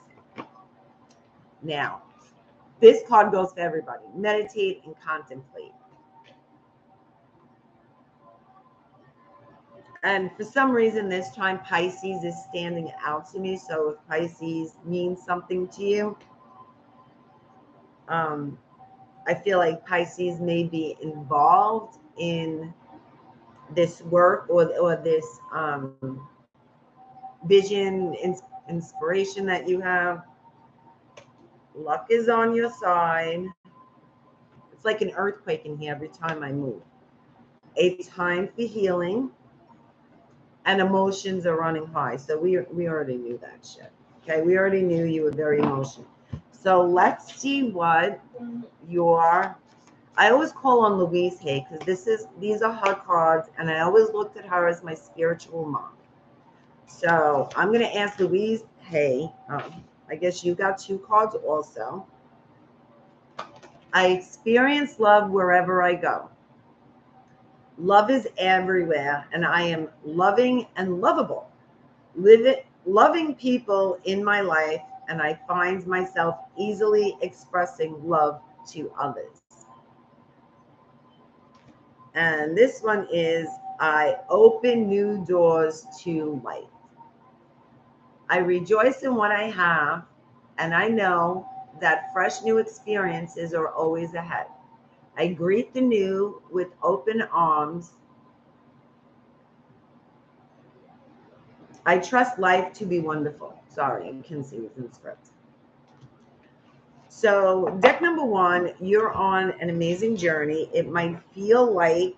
Now, this card goes for everybody. Meditate and contemplate. And for some reason, this time Pisces is standing out to me. So if Pisces means something to you, I feel like Pisces may be involved in this work or this vision, inspiration that you have. Luck is on your side. It's like an earthquake in here every time I move. A time for healing, and emotions are running high. So we already knew that shit. Okay, we already knew you were very emotional. So let's see what your. I always call on Louise Hay because these are her cards, and I always looked at her as my spiritual mom. So I'm going to ask Louise Hay. I guess you got 2 cards also. I experience love wherever I go. Love is everywhere, and I am loving and lovable. Loving people in my life, and I find myself easily expressing love to others. And this one is, I open new doors to life. I rejoice in what I have, and I know that fresh new experiences are always ahead. I greet the new with open arms. I trust life to be wonderful. Sorry, I can see what's in the script. So deck number 1, you're on an amazing journey. It might feel like,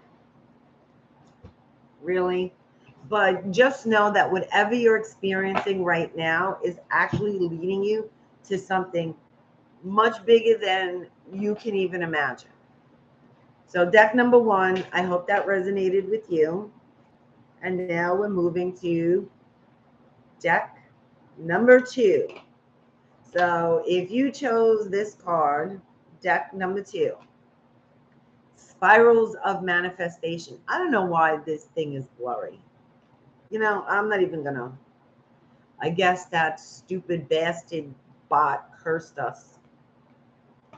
really, but just know that whatever you're experiencing right now is actually leading you to something much bigger than you can even imagine. So deck number 1, I hope that resonated with you. And now we're moving to deck number 2. So if you chose this card, deck number 2, Spirals of Manifestation. I don't know why this thing is blurry. You know, I'm not even gonna. I guess that stupid bastard bot cursed us.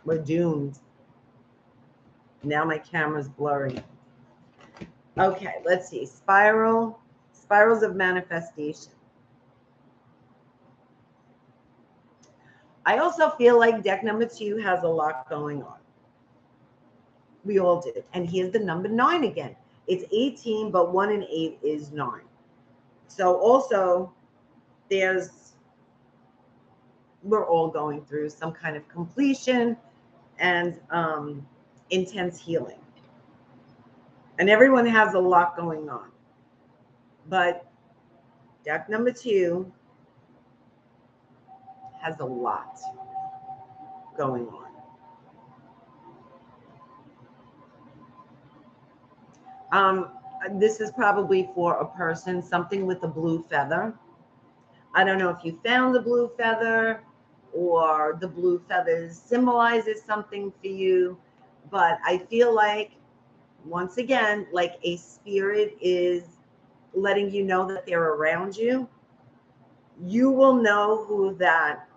We're doomed. Now my camera's blurry. Okay, let's see. Spirals of Manifestation. I also feel like deck number 2 has a lot going on. We all did. And here's the number 9 again. It's 18, but 1 and 8 is 9. So also we're all going through some kind of completion and intense healing. And everyone has a lot going on. But deck number 2 has a lot going on. This is probably for a person, something with a blue feather. I don't know if you found the blue feather or the blue feathers symbolizes something for you, but I feel like, once again, like a spirit is letting you know that they're around you. You will know who that,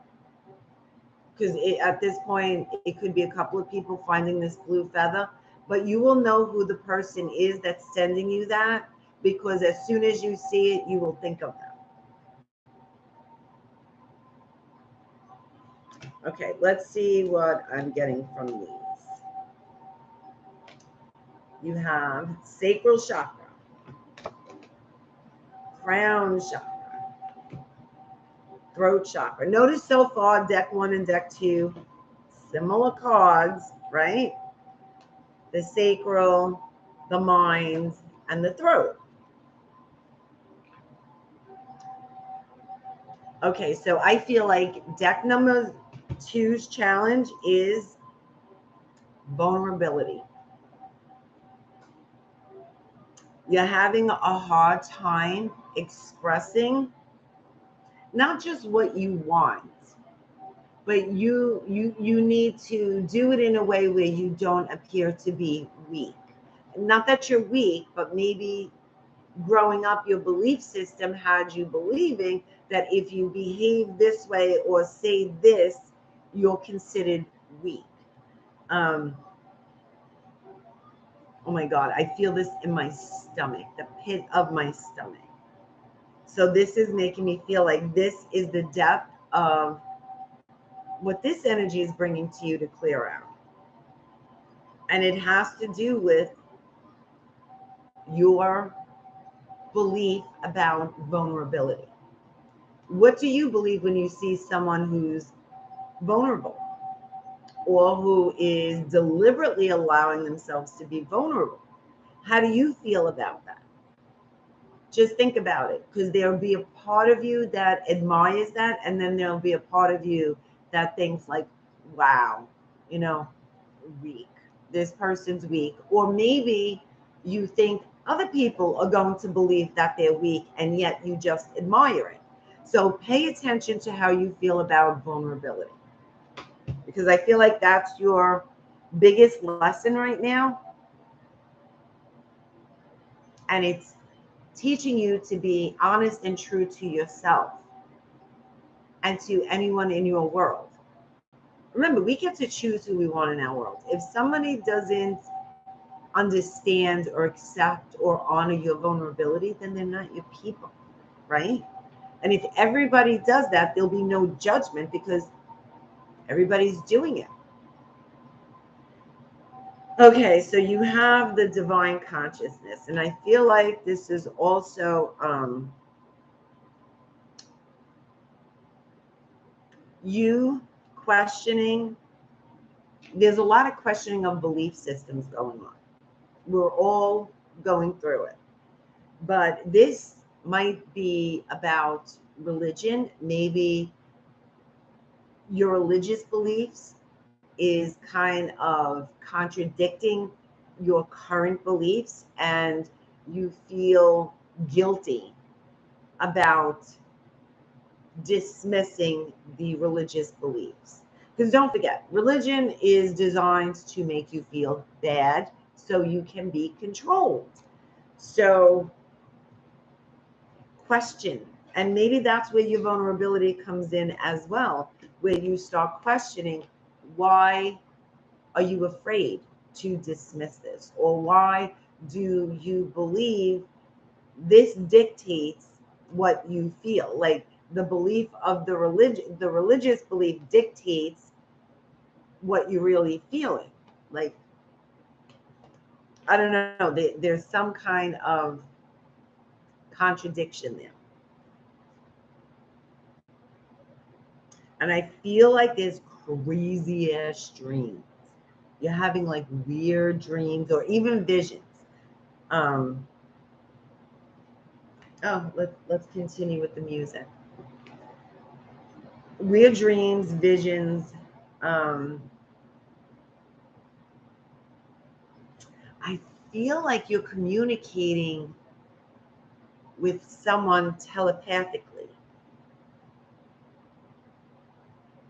because at this point, it could be a couple of people finding this blue feather, but you will know who the person is that's sending you that, because as soon as you see it, you will think of them. Okay, let's see what I'm getting from these. You have sacral chakra, crown chakra, throat chakra. Notice so far, deck 1 and deck 2, similar cards, right? The sacral, the mind, and the throat. Okay, so I feel like deck number 2's challenge is vulnerability. You're having a hard time expressing not just what you want, but you need to do it in a way where you don't appear to be weak. Not that you're weak, but maybe growing up, your belief system had you believing that if you behave this way or say this, you're considered weak. Oh my God, I feel this in my stomach, the pit of my stomach. So this is making me feel like this is the depth of what this energy is bringing to you to clear out. And it has to do with your belief about vulnerability. What do you believe when you see someone who's vulnerable or who is deliberately allowing themselves to be vulnerable? How do you feel about that? Just think about it, because there'll be a part of you that admires that, and then there'll be a part of you that thinks like, wow, you know, weak. This person's weak. Or maybe you think other people are going to believe that they're weak, and yet you just admire it. So pay attention to how you feel about vulnerability, because I feel like that's your biggest lesson right now. And it's teaching you to be honest and true to yourself and to anyone in your world. Remember, we get to choose who we want in our world. If somebody doesn't understand or accept or honor your vulnerability, then they're not your people, right? And if everybody does that, there'll be no judgment because everybody's doing it. Okay, so you have the divine consciousness, and I feel like this is also you questioning. There's a lot of questioning of belief systems going on. We're all going through it. But this might be about religion. Maybe your religious beliefs is kind of contradicting your current beliefs, and you feel guilty about dismissing the religious beliefs. Because don't forget, religion is designed to make you feel bad so you can be controlled. So question, and maybe that's where your vulnerability comes in as well, where you start questioning, why are you afraid to dismiss this? Or why do you believe this dictates what you feel? Like the belief of the religious belief dictates what you're really feeling. Like, I don't know, there's some kind of contradiction there. And I feel like there's crazy ass dreams. You're having like weird dreams or even visions. Oh, let's continue with the music. Weird dreams, visions. I feel like you're communicating with someone telepathically.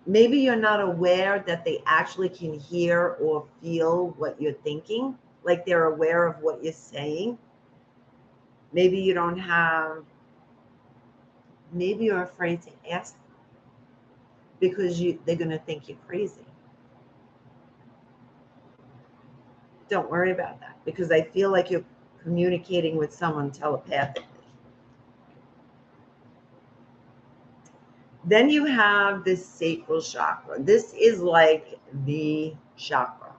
Maybe you're not aware that they actually can hear or feel what you're thinking, like they're aware of what you're saying. Maybe you don't have, maybe you're afraid to ask them because they're going to think you're crazy. Don't worry about that, because I feel like you're communicating with someone telepathically. Then you have this sacral chakra. This is like the chakra.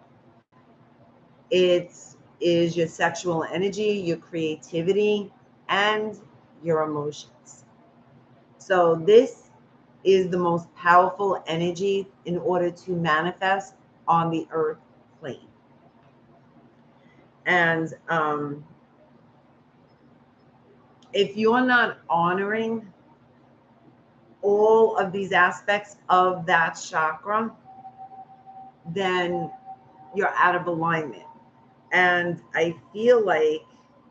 It is your sexual energy, your creativity, and your emotions. So this is the most powerful energy in order to manifest on the earth plane. And if you're not honoring all of these aspects of that chakra, then you're out of alignment. And I feel like,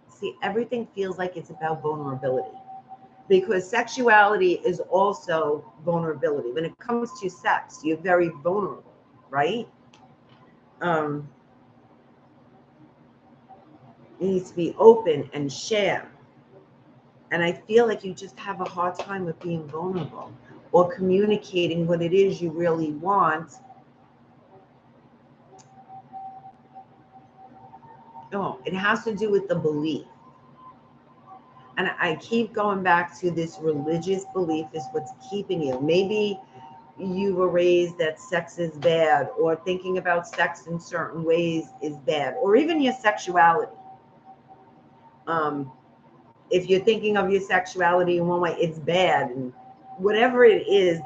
see, everything feels like it's about vulnerability, because sexuality is also vulnerability. When it comes to sex, you're very vulnerable, right? You need to be open and share. And I feel like you just have a hard time with being vulnerable or communicating what it is you really want. Oh, It has to do with the belief. And I keep going back to this religious belief is what's keeping you. Maybe you were raised that sex is bad, or thinking about sex in certain ways is bad, or even your sexuality. If you're thinking of your sexuality in one way, it's bad. And whatever it is,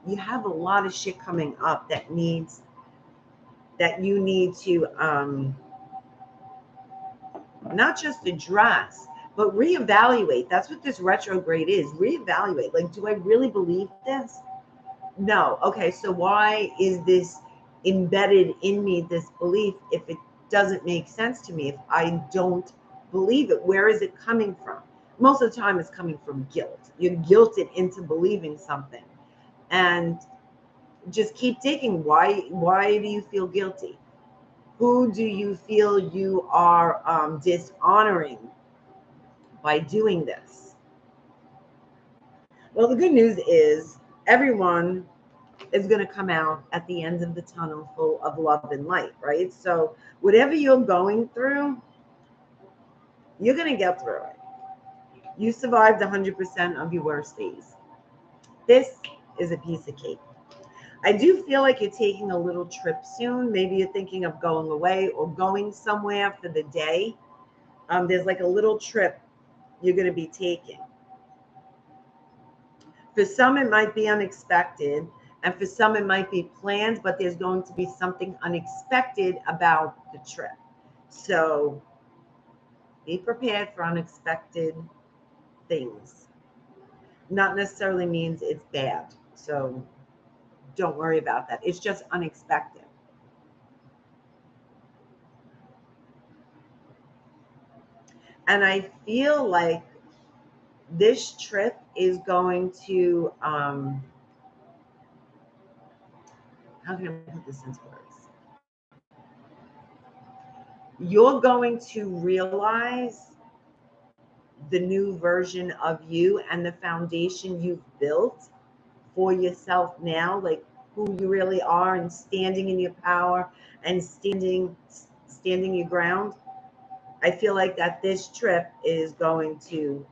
you have a lot of shit coming up that you need to not just address, but reevaluate. That's what this retrograde is. Reevaluate. Like, do I really believe this? No. Okay, so why is this embedded in me, this belief, if it doesn't make sense to me, if I don't believe it? Where is it coming from? Most of the time it's coming from guilt. You're guilted into believing something. And just keep digging. Why do you feel guilty? Who do you feel you are dishonoring by doing this? Well, the good news is everyone is going to come out at the end of the tunnel full of love and light, right? So whatever you're going through, you're going to get through it. You survived 100% of your worst days. This is a piece of cake. I do feel like you're taking a little trip soon. Maybe you're thinking of going away or going somewhere for the day. There's like a little trip you're going to be taking. For some, it might be unexpected, and for some, it might be planned, but there's going to be something unexpected about the trip. So be prepared for unexpected things. Not necessarily means it's bad. So don't worry about that. It's just unexpected. And I feel like this trip is going to, how can I put this into words? You're going to realize the new version of you and the foundation you've built for yourself now, like who you really are, and standing in your power and standing your ground. I feel like that this trip is going to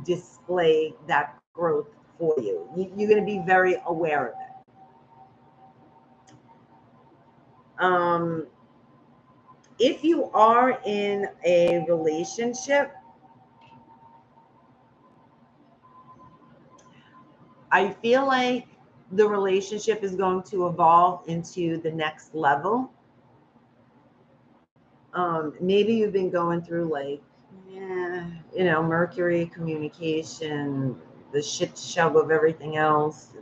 display that growth for you. You're going to be very aware of it. If you are in a relationship, I feel like the relationship is going to evolve into the next level. Maybe you've been going through like, Mercury communication, the shit show of everything else.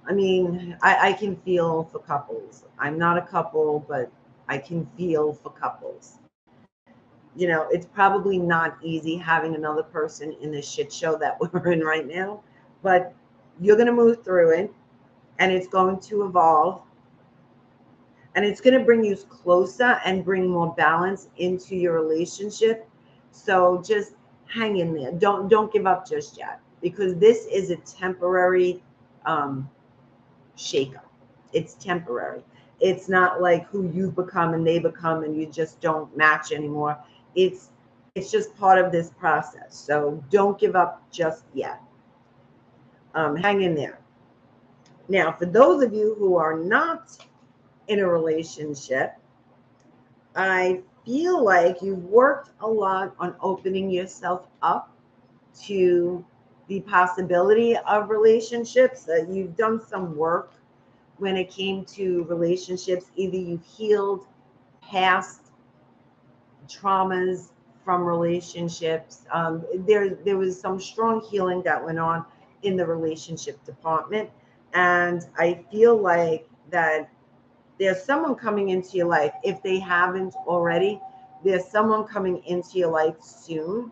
I can feel for couples. I'm not a couple, but I can feel for couples. It's probably not easy having another person in the shit show that we're in right now, but you're going to move through it, and it's going to evolve, and it's going to bring you closer and bring more balance into your relationship. So just hang in there. Don't give up just yet, because this is a temporary shakeup. It's temporary. It's not like who you become and they become and you just don't match anymore. It's just part of this process. So don't give up just yet. Hang in there. Now, for those of you who are not in a relationship, I feel like you've worked a lot on opening yourself up to the possibility of relationships. You've done some work when it came to relationships. Either you've healed past traumas from relationships. There was some strong healing that went on in the relationship department. And I feel like that there's someone coming into your life. If they haven't already, there's someone coming into your life soon.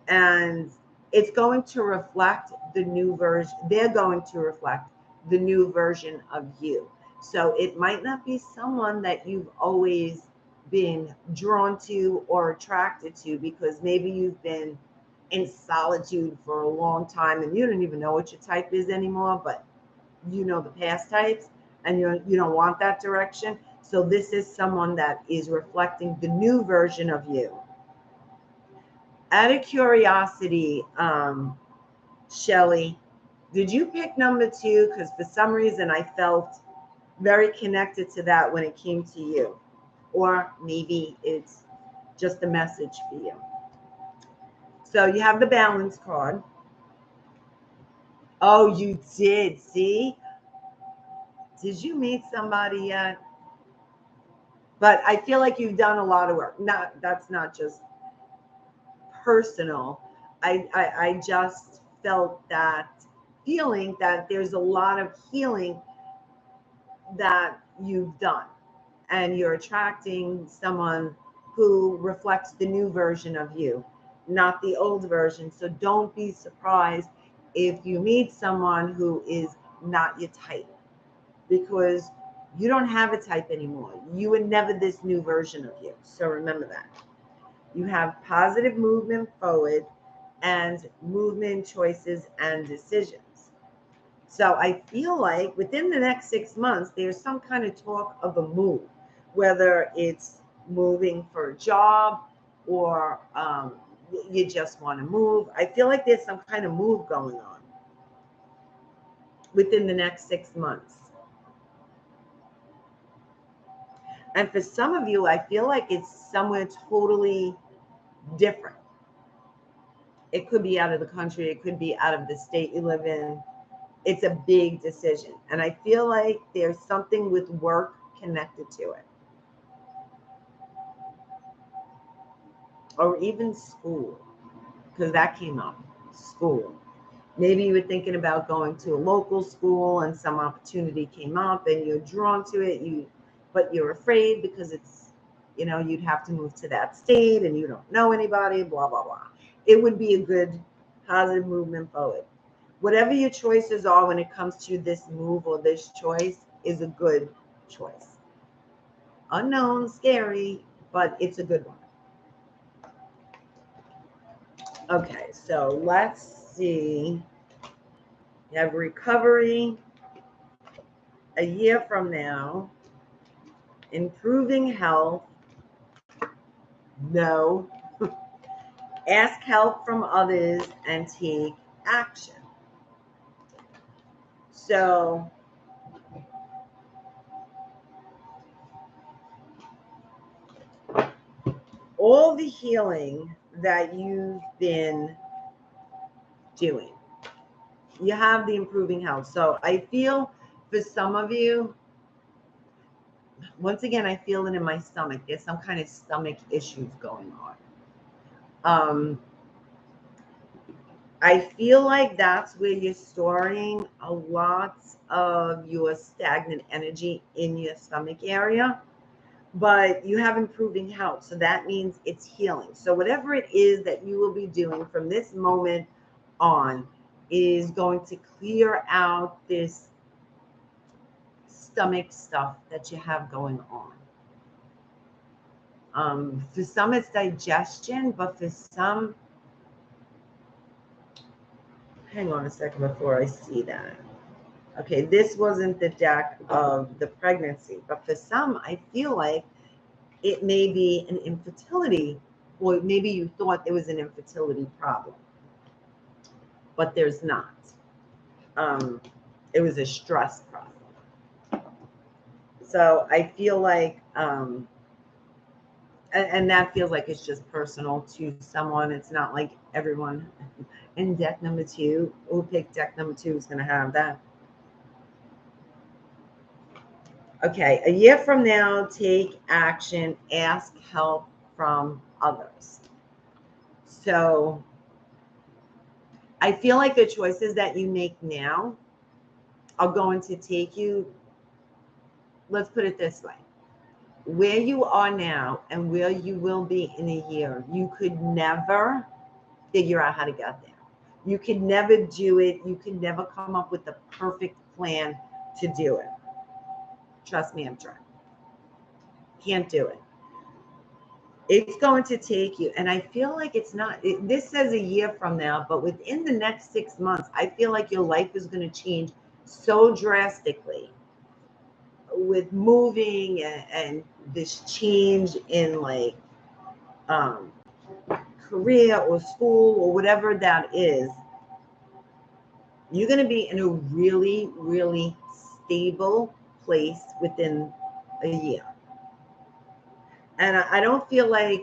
And it's going to reflect the new version. They're going to reflect the new version of you. So it might not be someone that you've always been drawn to or attracted to, because maybe you've been in solitude for a long time and you don't even know what your type is anymore, but you know the past types and you don't want that direction. So this is someone that is reflecting the new version of you. Out of curiosity, Shelly, did you pick number 2? Because for some reason I felt very connected to that when it came to you. Or maybe it's just a message for you. So you have the balance card. Oh, you did. See? Did you meet somebody yet? But I feel like you've done a lot of work. That's not just personal. I just felt that feeling that there's a lot of healing that you've done, and you're attracting someone who reflects the new version of you, not the old version. So don't be surprised if you meet someone who is not your type, because you don't have a type anymore. You were never this new version of you. So remember that. You have positive movement forward and movement, choices, and decisions. So I feel like within the next 6 months, there's some kind of talk of a move, whether it's moving for a job or you just want to move. I feel like there's some kind of move going on within the next 6 months. And for some of you, I feel like it's somewhere totally different. It could be out of the country. It could be out of the state you live in. It's a big decision. And I feel like there's something with work connected to it. Or even school, because that came up. School. Maybe you were thinking about going to a local school and some opportunity came up and you're drawn to it, but you're afraid because it's, you'd have to move to that state and you don't know anybody, blah, blah, blah. It would be a good positive movement forward. Whatever your choices are when it comes to this move or this choice is a good choice. Unknown, scary, but it's a good one. Okay, so let's see. You have recovery a year from now, improving health, no, ask help from others and take action. So all the healing that you've been doing, you have the improving health. So I feel for some of you, once again, I feel it in my stomach. There's some kind of stomach issues going on. I feel like that's where you're storing a lot of your stagnant energy in your stomach area, but you have improving health. So that means it's healing. So whatever it is that you will be doing from this moment on is going to clear out this stomach stuff that you have going on. For some, it's digestion, but for some, hang on a second before I see that. Okay, this wasn't the deck of the pregnancy, but for some, I feel like it may be an infertility, or maybe you thought there was an infertility problem, but there's not. It was a stress problem. So I feel like, and that feels like it's just personal to someone. It's not like everyone in deck number 2 who picked deck number 2 is going to have that. Okay, a year from now, take action, ask help from others. So I feel like the choices that you make now are going to take you, let's put it this way, where you are now and where you will be in a year, you could never figure out how to get there. You could never do it. You could never come up with the perfect plan to do it. Trust me, I'm trying. Can't do it. It's going to take you, and I feel like it's not, this says a year from now, but within the next 6 months, I feel like your life is going to change so drastically. with moving and this change in like career or school or whatever that is, you're going to be in a really, really stable place within a year. And I don't feel like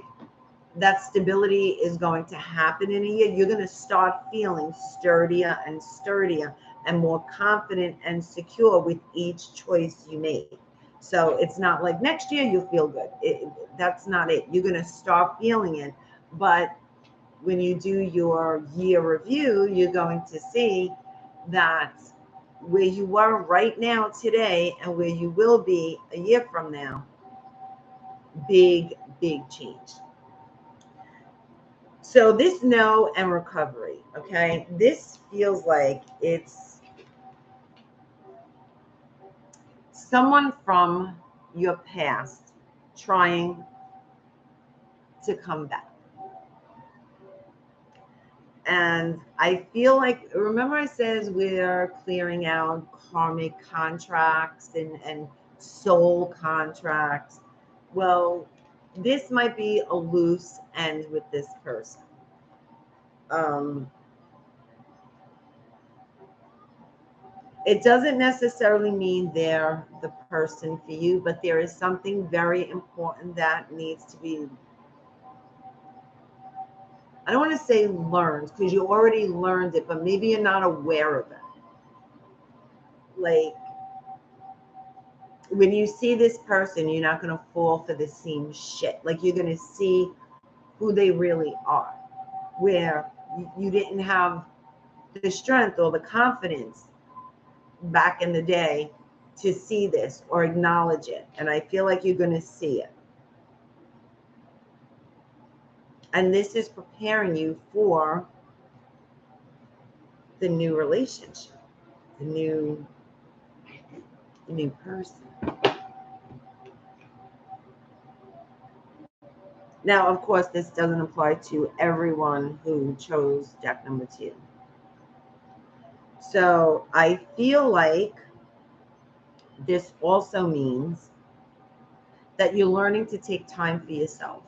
that stability is going to happen in a year. You're going to start feeling sturdier and sturdier and more confident and secure with each choice you make. So it's not like next year you'll feel good. That's not it. You're going to start feeling it. But when you do your year review, you're going to see that where you were right now today and where you will be a year from now, big, big change. So this no and recovery, okay, this feels like it's someone from your past trying to come back. And I feel like, remember I said we're clearing out karmic contracts and soul contracts. Well, this might be a loose end with this person. It doesn't necessarily mean they're the person for you, but there is something very important that needs to be, I don't want to say learned, because you already learned it, but maybe you're not aware of it. Like, when you see this person, you're not going to fall for the same shit. Like, you're going to see who they really are, where you didn't have the strength or the confidence back in the day to see this or acknowledge it. And I feel like you're going to see it. And this is preparing you for the new relationship, the new person. Now, of course, this doesn't apply to everyone who chose deck number 2. So I feel like this also means that you're learning to take time for yourself.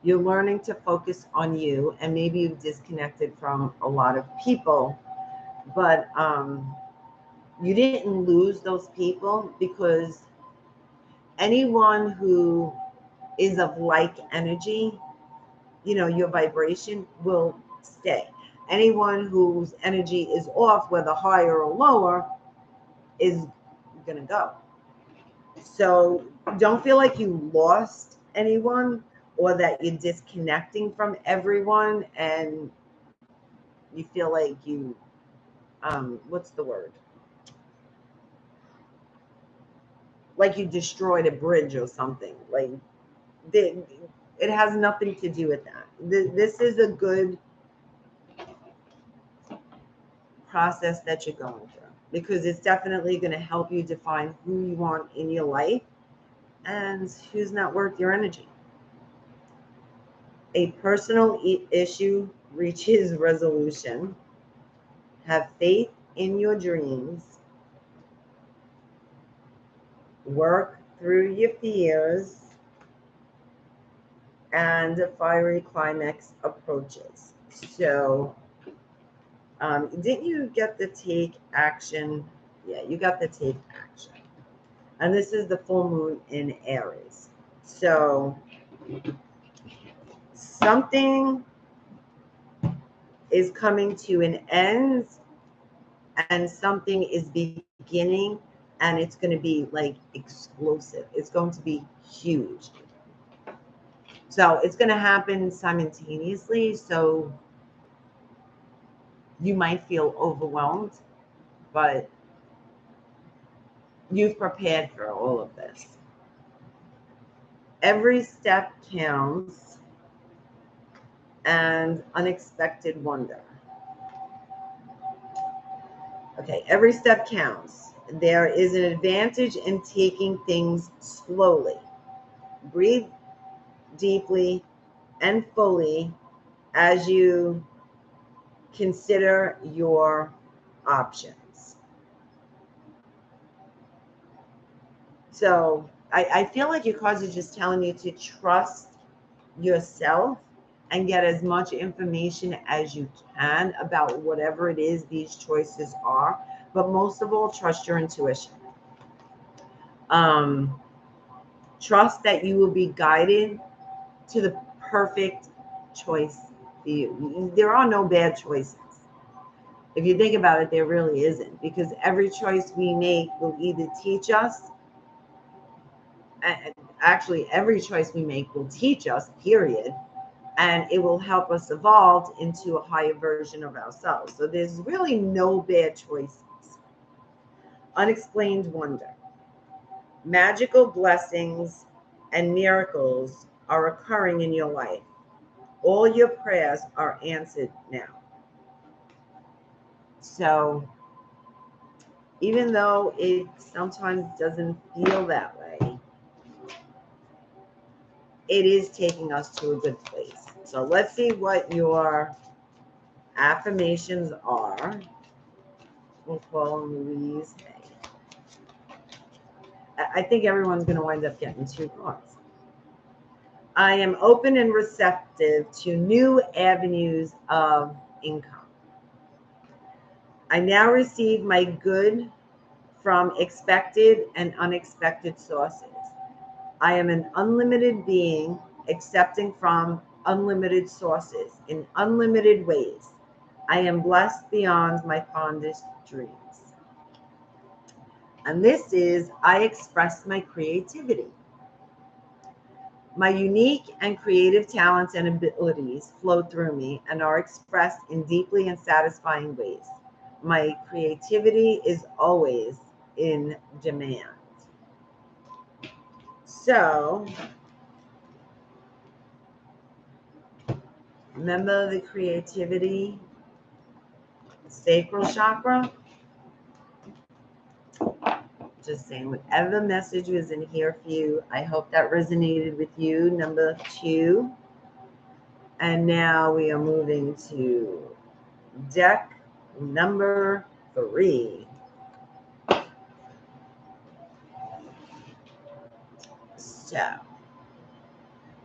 You're learning to focus on you, and maybe you've disconnected from a lot of people, but you didn't lose those people, because anyone who is of like energy, you know, your vibration will stay. Anyone whose energy is off, whether higher or lower, is gonna go. So don't feel like you lost anyone or that you're disconnecting from everyone and you feel like you what's the word, like you destroyed a bridge or something. Like, it has nothing to do with that. This is a good process that you're going through, because it's definitely going to help you define who you want in your life and who's not worth your energy. A personal issue reaches resolution. Have faith in your dreams. Work through your fears. And a fiery climax approaches. So, didn't you get the take action? Yeah, you got the take action. And this is the full moon in Aries. So something is coming to an end and something is beginning, and it's going to be like explosive. It's going to be huge. So it's going to happen simultaneously. So you might feel overwhelmed, but you've prepared for all of this. Every step counts, and unexpected wonder. Okay, every step counts. There is an advantage in taking things slowly. Breathe deeply and fully as you consider your options. So I feel like your cards are just telling you to trust yourself and get as much information as you can about whatever it is these choices are. But most of all, trust your intuition. Trust that you will be guided to the perfect choice for you. There are no bad choices. If you think about it, there really isn't, because every choice we make will either teach us, and actually every choice we make will teach us, period, and it will help us evolve into a higher version of ourselves. So there's really no bad choices. Unexplained wonder. Magical blessings and miracles are occurring in your life. All your prayers are answered now. So even though it sometimes doesn't feel that way, it is taking us to a good place. So let's see what your affirmations are. We'll call them Louise. I think everyone's going to wind up getting 2 cards. I am open and receptive to new avenues of income. I now receive my good from expected and unexpected sources. I am an unlimited being, accepting from unlimited sources in unlimited ways. I am blessed beyond my fondest dreams. And this is, I express my creativity. My unique and creative talents and abilities flow through me and are expressed in deeply and satisfying ways. My creativity is always in demand. So, remember the creativity, sacral chakra? Just saying, whatever message was in here for you, I hope that resonated with you. Number 2. And now we are moving to deck number 3. So,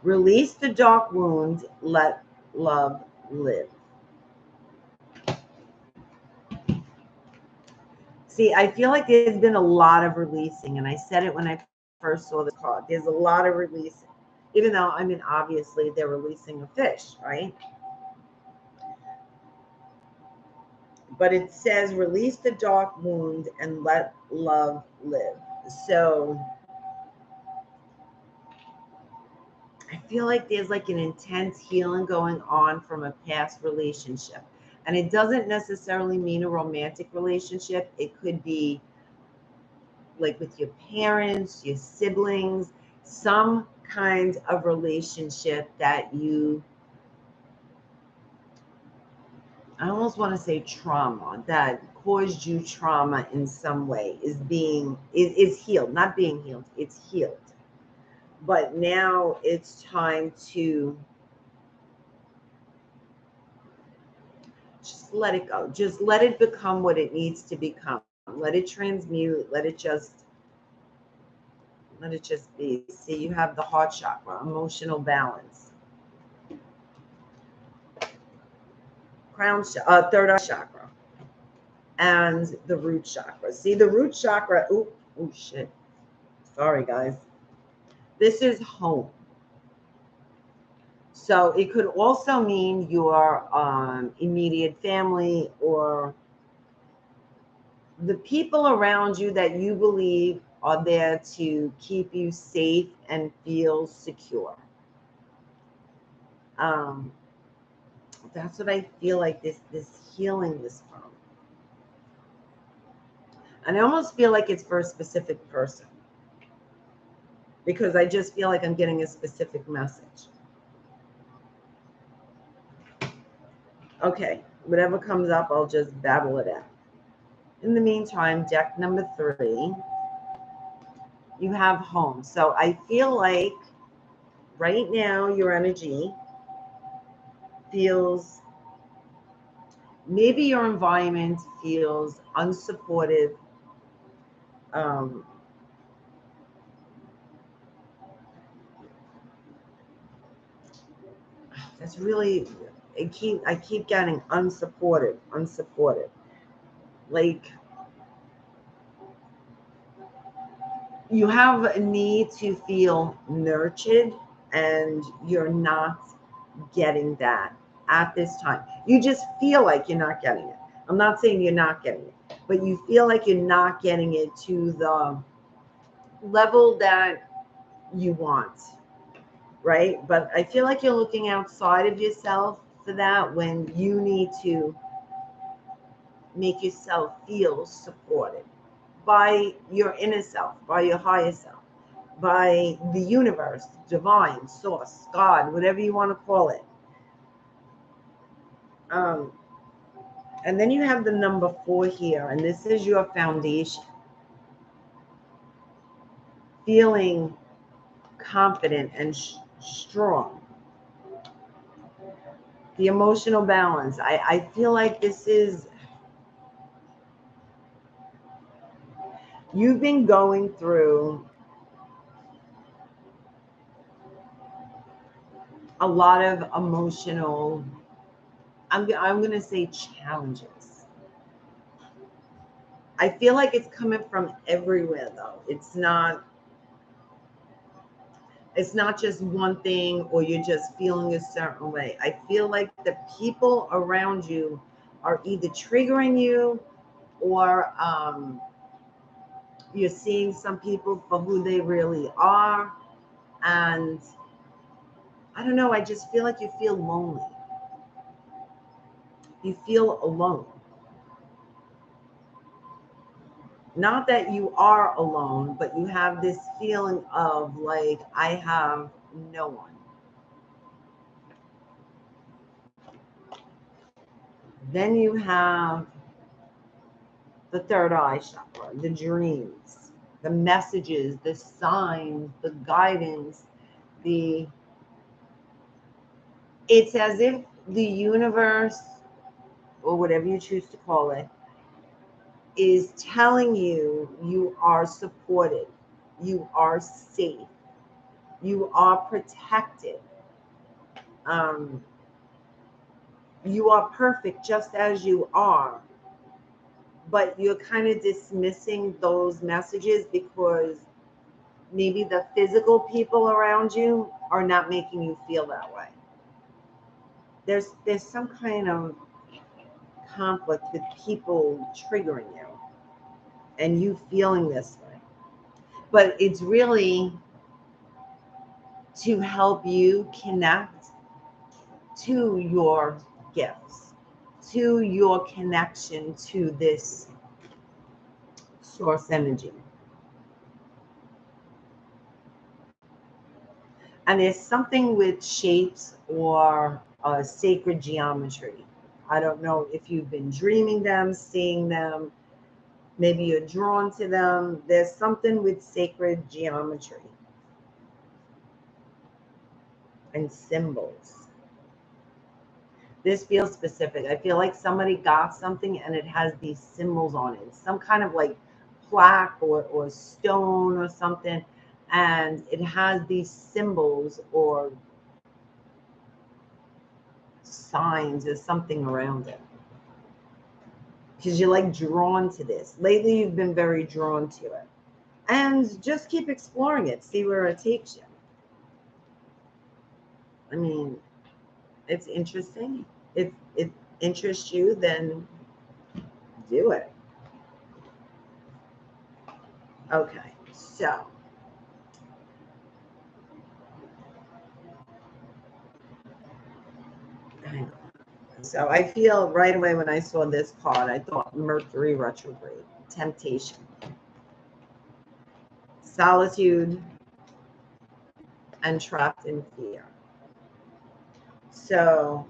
release the dark wound, let love live. See, I feel like there's been a lot of releasing, and I said it when I first saw the card. There's a lot of releasing, even though, I mean, obviously they're releasing a fish, right? But it says release the dark wound and let love live. So I feel like there's like an intense healing going on from a past relationship. And it doesn't necessarily mean a romantic relationship. It could be like with your parents, your siblings, some kind of relationship that you, I almost want to say trauma, that caused you trauma in some way, is healed, not being healed, it's healed. But now it's time to just let it go. Just let it become what it needs to become. Let it transmute. Let it just be. See, you have the heart chakra, emotional balance. Crown, third eye chakra, and the root chakra. See, the root chakra. Oh shit. Sorry, guys. This is home. So it could also mean your immediate family or the people around you that you believe are there to keep you safe and feel secure. That's what I feel like this healing is from. And I almost feel like it's for a specific person, because I just feel like I'm getting a specific message. Okay, whatever comes up, I'll just babble it out. In the meantime, deck number 3, you have home. So I feel like right now your energy feels, maybe your environment feels unsupportive. It's really, I keep getting unsupported. Like, you have a need to feel nurtured, and you're not getting that at this time. You just feel like you're not getting it. I'm not saying you're not getting it, but you feel like you're not getting it to the level that you want, right? But I feel like you're looking outside of yourself for that, when you need to make yourself feel supported by your inner self, by your higher self, by the universe, divine, source, God, whatever you want to call it. Um, and then you have the number 4 here, and this is your foundation. Feeling confident and strong. The emotional balance. I feel like this is, you've been going through a lot of emotional, I'm going to say, challenges. I feel like it's coming from everywhere, though. It's not just one thing, or you're just feeling a certain way. I feel like the people around you are either triggering you, or you're seeing some people for who they really are. And I don't know, I just feel like you feel lonely. You feel alone. Not that you are alone, but you have this feeling of like, I have no one. Then you have the third eye chakra, the dreams, the messages, the signs, the guidance, it's as if the universe, or whatever you choose to call it, is telling you you are supported, you are safe, you are protected, um, you are perfect just as you are. But you're kind of dismissing those messages because maybe the physical people around you are not making you feel that way. There's some kind of conflict with people triggering you and you feeling this way. But it's really to help you connect to your gifts, to your connection to this source energy. And there's something with shapes or sacred geometry. I don't know if you've been dreaming them, seeing them, maybe you're drawn to them. There's something with sacred geometry and symbols. This feels specific. I feel like somebody got something and it has these symbols on it. Some kind of like plaque or stone or something. And it has these symbols or signs or something around it. Because you're like drawn to this. Lately, you've been very drawn to it. And just keep exploring it. See where it takes you. I mean, it's interesting. If it interests you, then do it. Okay, so I feel right away when I saw this card, I thought Mercury retrograde, temptation, solitude, and trapped in fear. So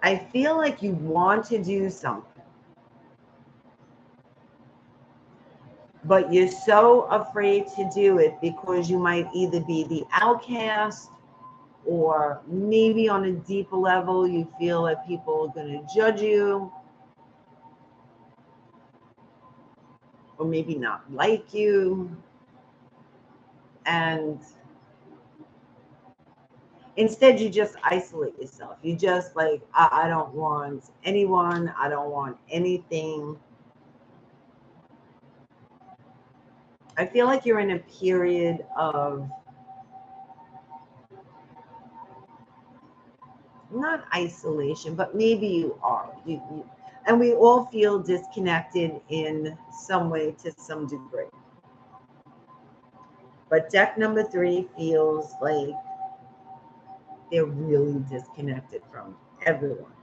I feel like you want to do something, but you're so afraid to do it because you might either be the outcast, or maybe on a deeper level, you feel that people are going to judge you, or maybe not like you. And Instead, you just isolate yourself. You just like, I don't want anyone. I don't want anything. I feel like you're in a period of not isolation, but maybe you are. And we all feel disconnected in some way to some degree. But deck number 3 feels like they're really disconnected from everyone.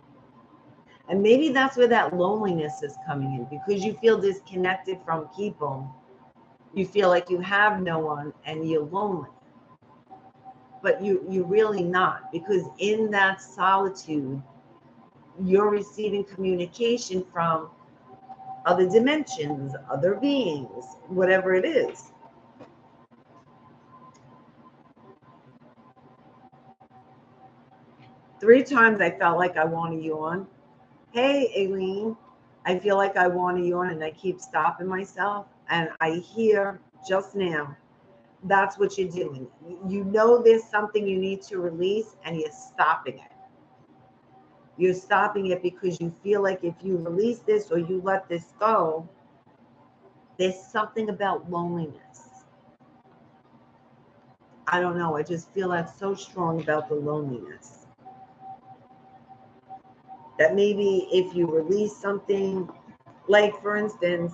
And maybe that's where that loneliness is coming in, because you feel disconnected from people. You feel like you have no one and you're lonely. But you're really not, because in that solitude, you're receiving communication from other dimensions, other beings, whatever it is. Three times I felt like I wanted you on. Hey, Aileen, I feel like I wanted you on, and I keep stopping myself. And I hear just now, that's what you're doing. You know there's something you need to release, and you're stopping it. You're stopping it because you feel like if you release this or you let this go, there's something about loneliness. I don't know. I just feel that's so strong about the loneliness. That maybe if you release something, like for instance,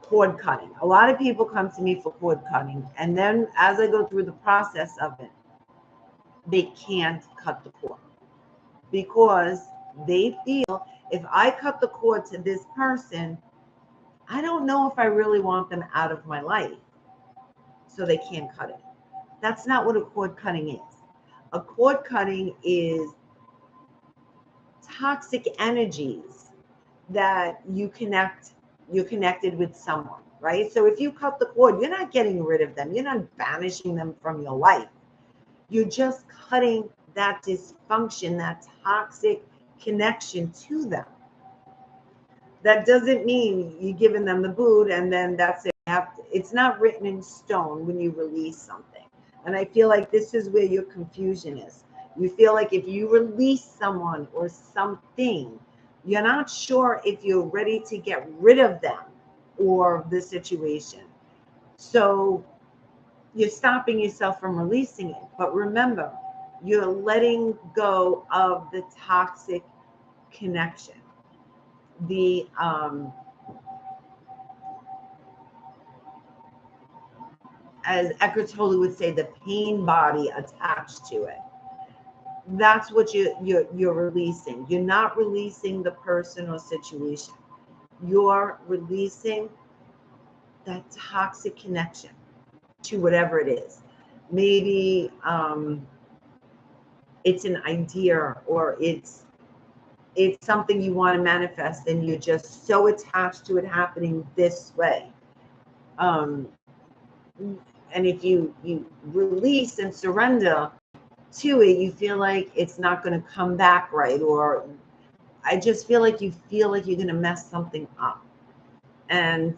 cord cutting. A lot of people come to me for cord cutting, and then as I go through the process of it, they can't cut the cord because they feel if I cut the cord to this person, I don't know if I really want them out of my life, so they can't cut it. That's not what a cord cutting is. A cord cutting is toxic energies that you're connected with someone, right? So if you cut the cord, you're not getting rid of them. You're not banishing them from your life. You're just cutting that dysfunction, that toxic connection to them. That doesn't mean you're giving them the boot and then that's it. It's not written in stone when you release something. And I feel like this is where your confusion is. You feel like if you release someone or something, you're not sure if you're ready to get rid of them or the situation. So you're stopping yourself from releasing it. But remember, you're letting go of the toxic connection. The as Eckhart Tolle would say, the pain body attached to it. That's what you're releasing. You're not releasing the person or situation. You're releasing that toxic connection to whatever it is. Maybe it's an idea, or it's something you want to manifest, and you're just so attached to it happening this way. And if you release and surrender to it, you feel like it's not going to come back right, or I just feel like you're going to mess something up, and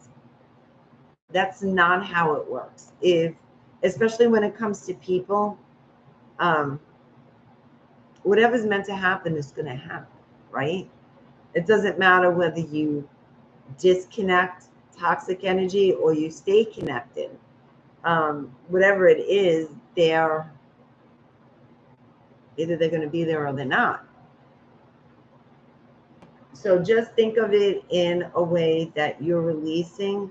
that's not how it works. Especially when it comes to people, whatever's meant to happen is going to happen, right? It doesn't matter whether you disconnect toxic energy or you stay connected. Whatever it is, either they're going to be there or they're not. So just think of it in a way that you're releasing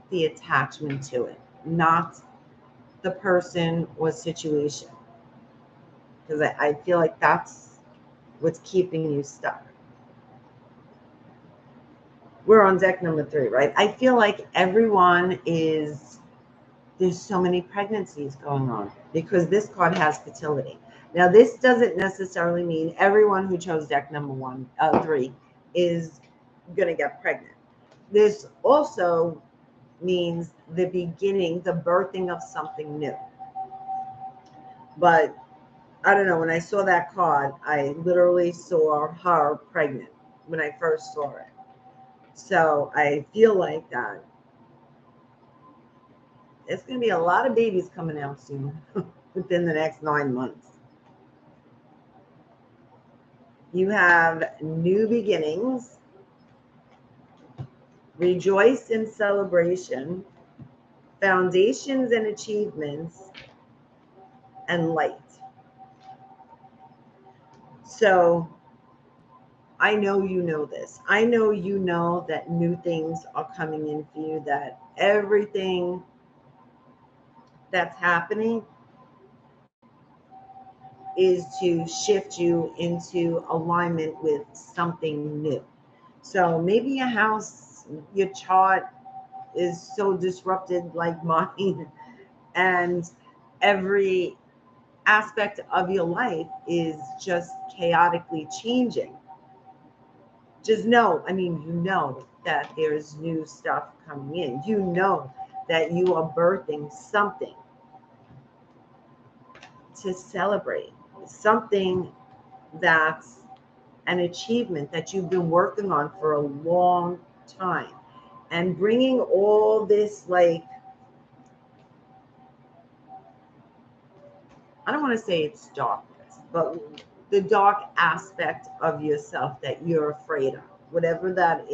the attachment to it, not the person or situation. Because I feel like that's what's keeping you stuck. We're on deck number 3, right? I feel like there's so many pregnancies going on because this card has fertility. Now, this doesn't necessarily mean everyone who chose deck number 3 is going to get pregnant. This also means the beginning, the birthing of something new. But I don't know, when I saw that card, I literally saw her pregnant when I first saw it. So I feel like that there's going to be a lot of babies coming out soon. within the next 9 months. You have new beginnings, rejoice in celebration, foundations and achievements, and light. So I know you know this. I know you know that new things are coming in for you, that everything that's happening is to shift you into alignment with something new. So maybe your house, your chart is so disrupted like mine, and every aspect of your life is just chaotically changing. Just know, I mean, you know that there's new stuff coming in. You know that you are birthing something to celebrate, something that's an achievement that you've been working on for a long time. And bringing all this, like, I don't want to say it's darkness, but the dark aspect of yourself that you're afraid of, whatever that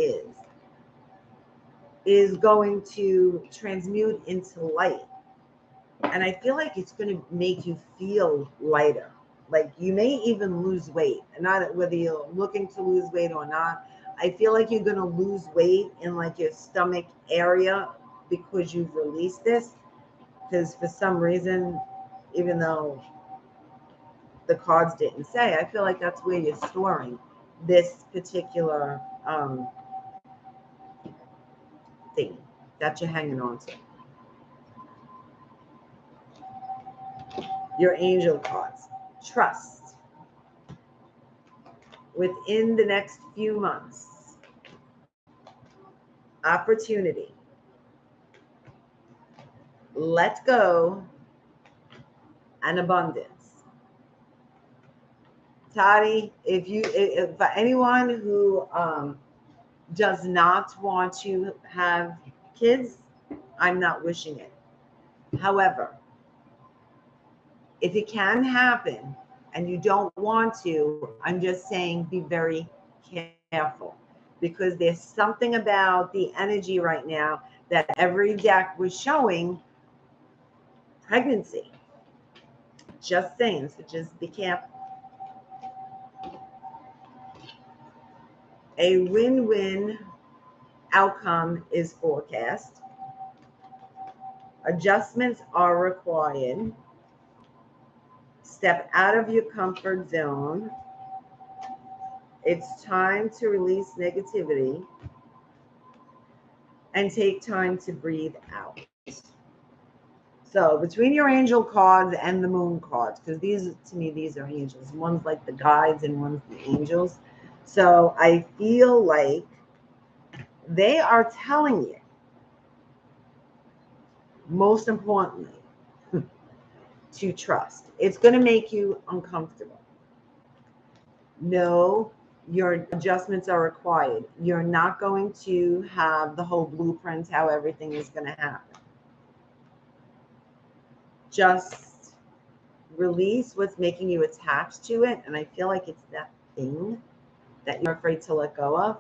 is going to transmute into light. And I feel like it's going to make you feel lighter. Like you may even lose weight, and not whether you're looking to lose weight or not. I feel like you're going to lose weight in like your stomach area because you've released this. Because for some reason, even though the cards didn't say, I feel like that's where you're storing this particular thing that you're hanging on to. Your angel cards. Trust. Within the next few months. Opportunity. Let go and abundance. Tati, if for anyone who does not want to have kids, I'm not wishing it. However, if it can happen and you don't want to, I'm just saying be very careful, because there's something about the energy right now that every deck was showing pregnancy. Just saying, so just be careful. A win-win outcome is forecast. Adjustments are required. Step out of your comfort zone. It's time to release negativity and take time to breathe out. So between your angel cards and the moon cards, because these, to me, these are angels. One's like the guides and one's the angels. So I feel like they are telling you, most importantly, to trust. It's going to make you uncomfortable. No, your adjustments are required. You're not going to have the whole blueprint, how everything is going to happen. Just release what's making you attached to it. And I feel like it's that thing that you're afraid to let go of.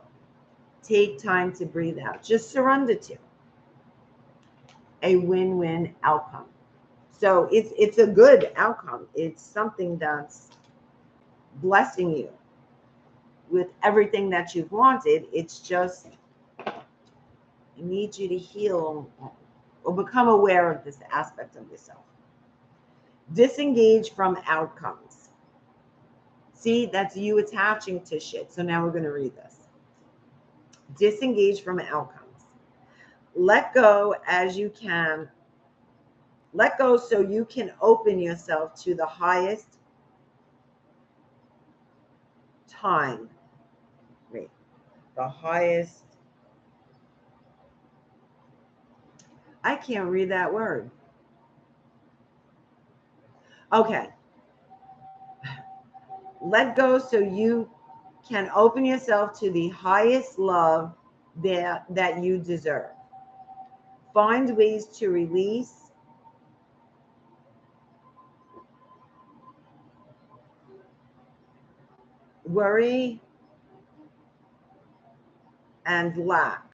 Take time to breathe out. Just surrender to a win-win outcome. So it's a good outcome. It's something that's blessing you with everything that you've wanted. It's just, I need you to heal or become aware of this aspect of yourself. Disengage from outcomes. See, that's you attaching to shit. So now we're going to read this. Disengage from outcomes. Let go as you can. Let go so you can open yourself to the highest time. Wait, the highest. I can't read that word. Okay. Let go so you can open yourself to the highest love that you deserve. Find ways to release worry, and lack.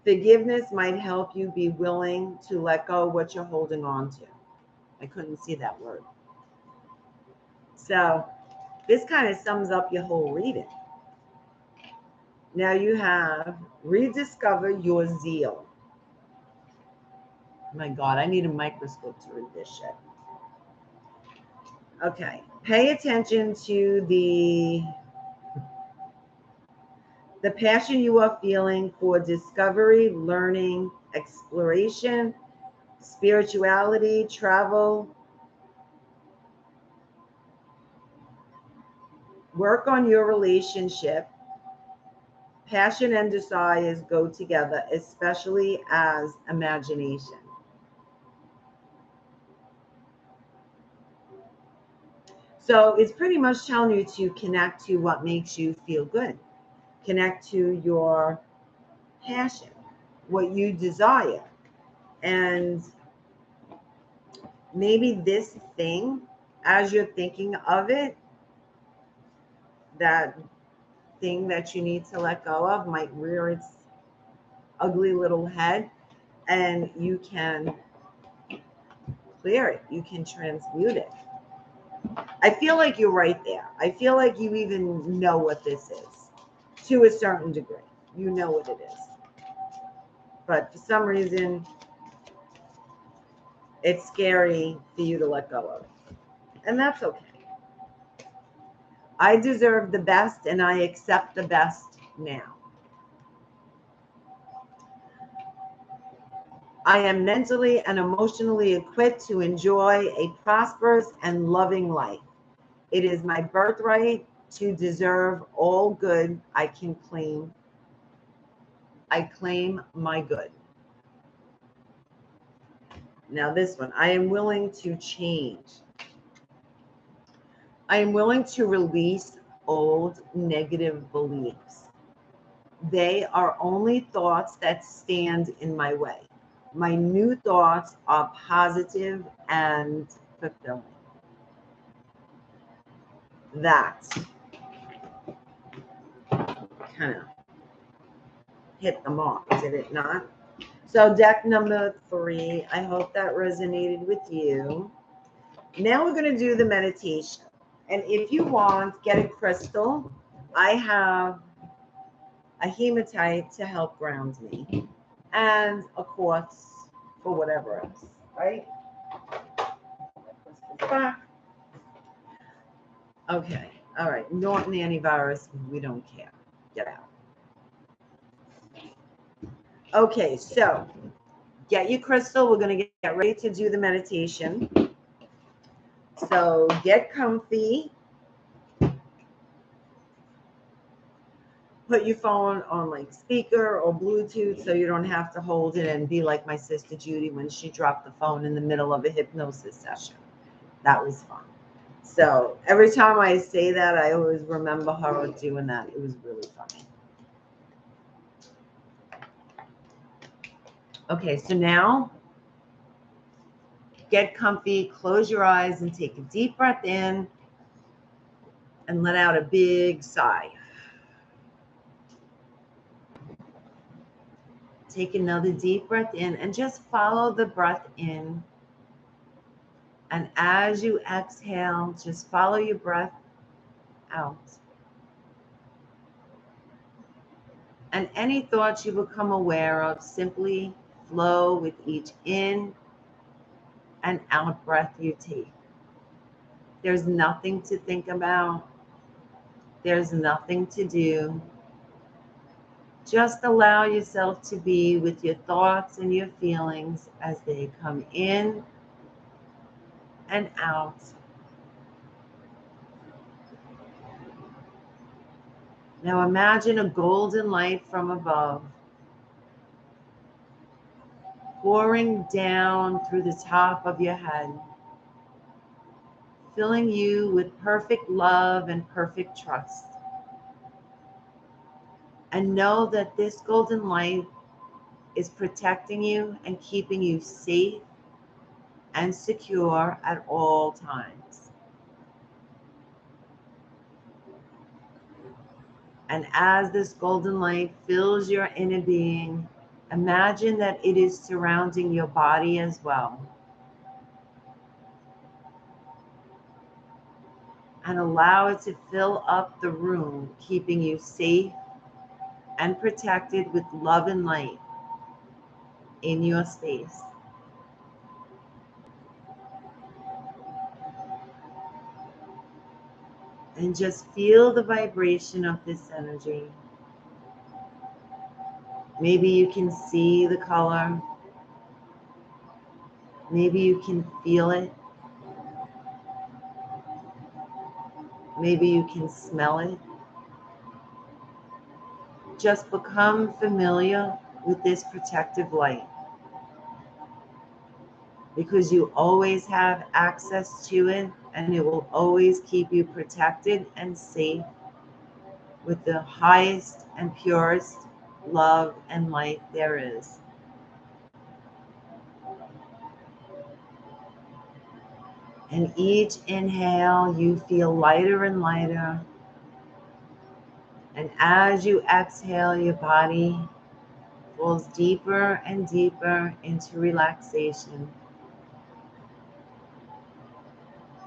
Forgiveness might help you be willing to let go of what you're holding on to. I couldn't see that word. So this kind of sums up your whole reading. Now you have rediscover your zeal. My God, I need a microscope to read this shit. Okay, pay attention to the passion you are feeling for discovery, learning, exploration, spirituality, travel. Work on your relationship. Passion and desires go together, especially as imagination. So it's pretty much telling you to connect to what makes you feel good. Connect to your passion, what you desire. And maybe this thing, as you're thinking of it, that thing that you need to let go of might rear its ugly little head, and you can clear it. You can transmute it. I feel like you're right there. I feel like you even know what this is to a certain degree. You know what it is. But for some reason, it's scary for you to let go of. And that's okay. I deserve the best, and I accept the best now. I am mentally and emotionally equipped to enjoy a prosperous and loving life. It is my birthright to deserve all good I can claim. I claim my good. Now this one, I am willing to change. I am willing to release old negative beliefs. They are only thoughts that stand in my way. My new thoughts are positive and fulfilling. That kind of hit the mark, did it not? So deck number 3, I hope that resonated with you. Now we're going to do the meditation. And if you want, get a crystal. I have a hematite to help ground me, and a quartz for whatever else, right? Okay, all right. Norton antivirus, we don't care. Get out. Okay, so get your crystal. We're going to get ready to do the meditation. So get comfy. Put your phone on like speaker or Bluetooth so you don't have to hold it and be like my sister Judy when she dropped the phone in the middle of a hypnosis session. That was fun. So every time I say that, I always remember her doing that. It was really funny. Okay, so now get comfy, close your eyes, and take a deep breath in and let out a big sigh. Take another deep breath in and just follow the breath in. And as you exhale, just follow your breath out. And any thoughts you become aware of, simply flow with each in and out breath you take. There's nothing to think about. There's nothing to do. Just allow yourself to be with your thoughts and your feelings as they come in and out. Now imagine a golden light from above pouring down through the top of your head, filling you with perfect love and perfect trust. And know that this golden light is protecting you and keeping you safe and secure at all times. And as this golden light fills your inner being, imagine that it is surrounding your body as well. And allow it to fill up the room, keeping you safe and protected with love and light in your space. And just feel the vibration of this energy. Maybe you can see the color. Maybe you can feel it. Maybe you can smell it. Just become familiar with this protective light, because you always have access to it, and it will always keep you protected and safe with the highest and purest love and light there is. And each inhale, you feel lighter and lighter. And as you exhale, your body falls deeper and deeper into relaxation.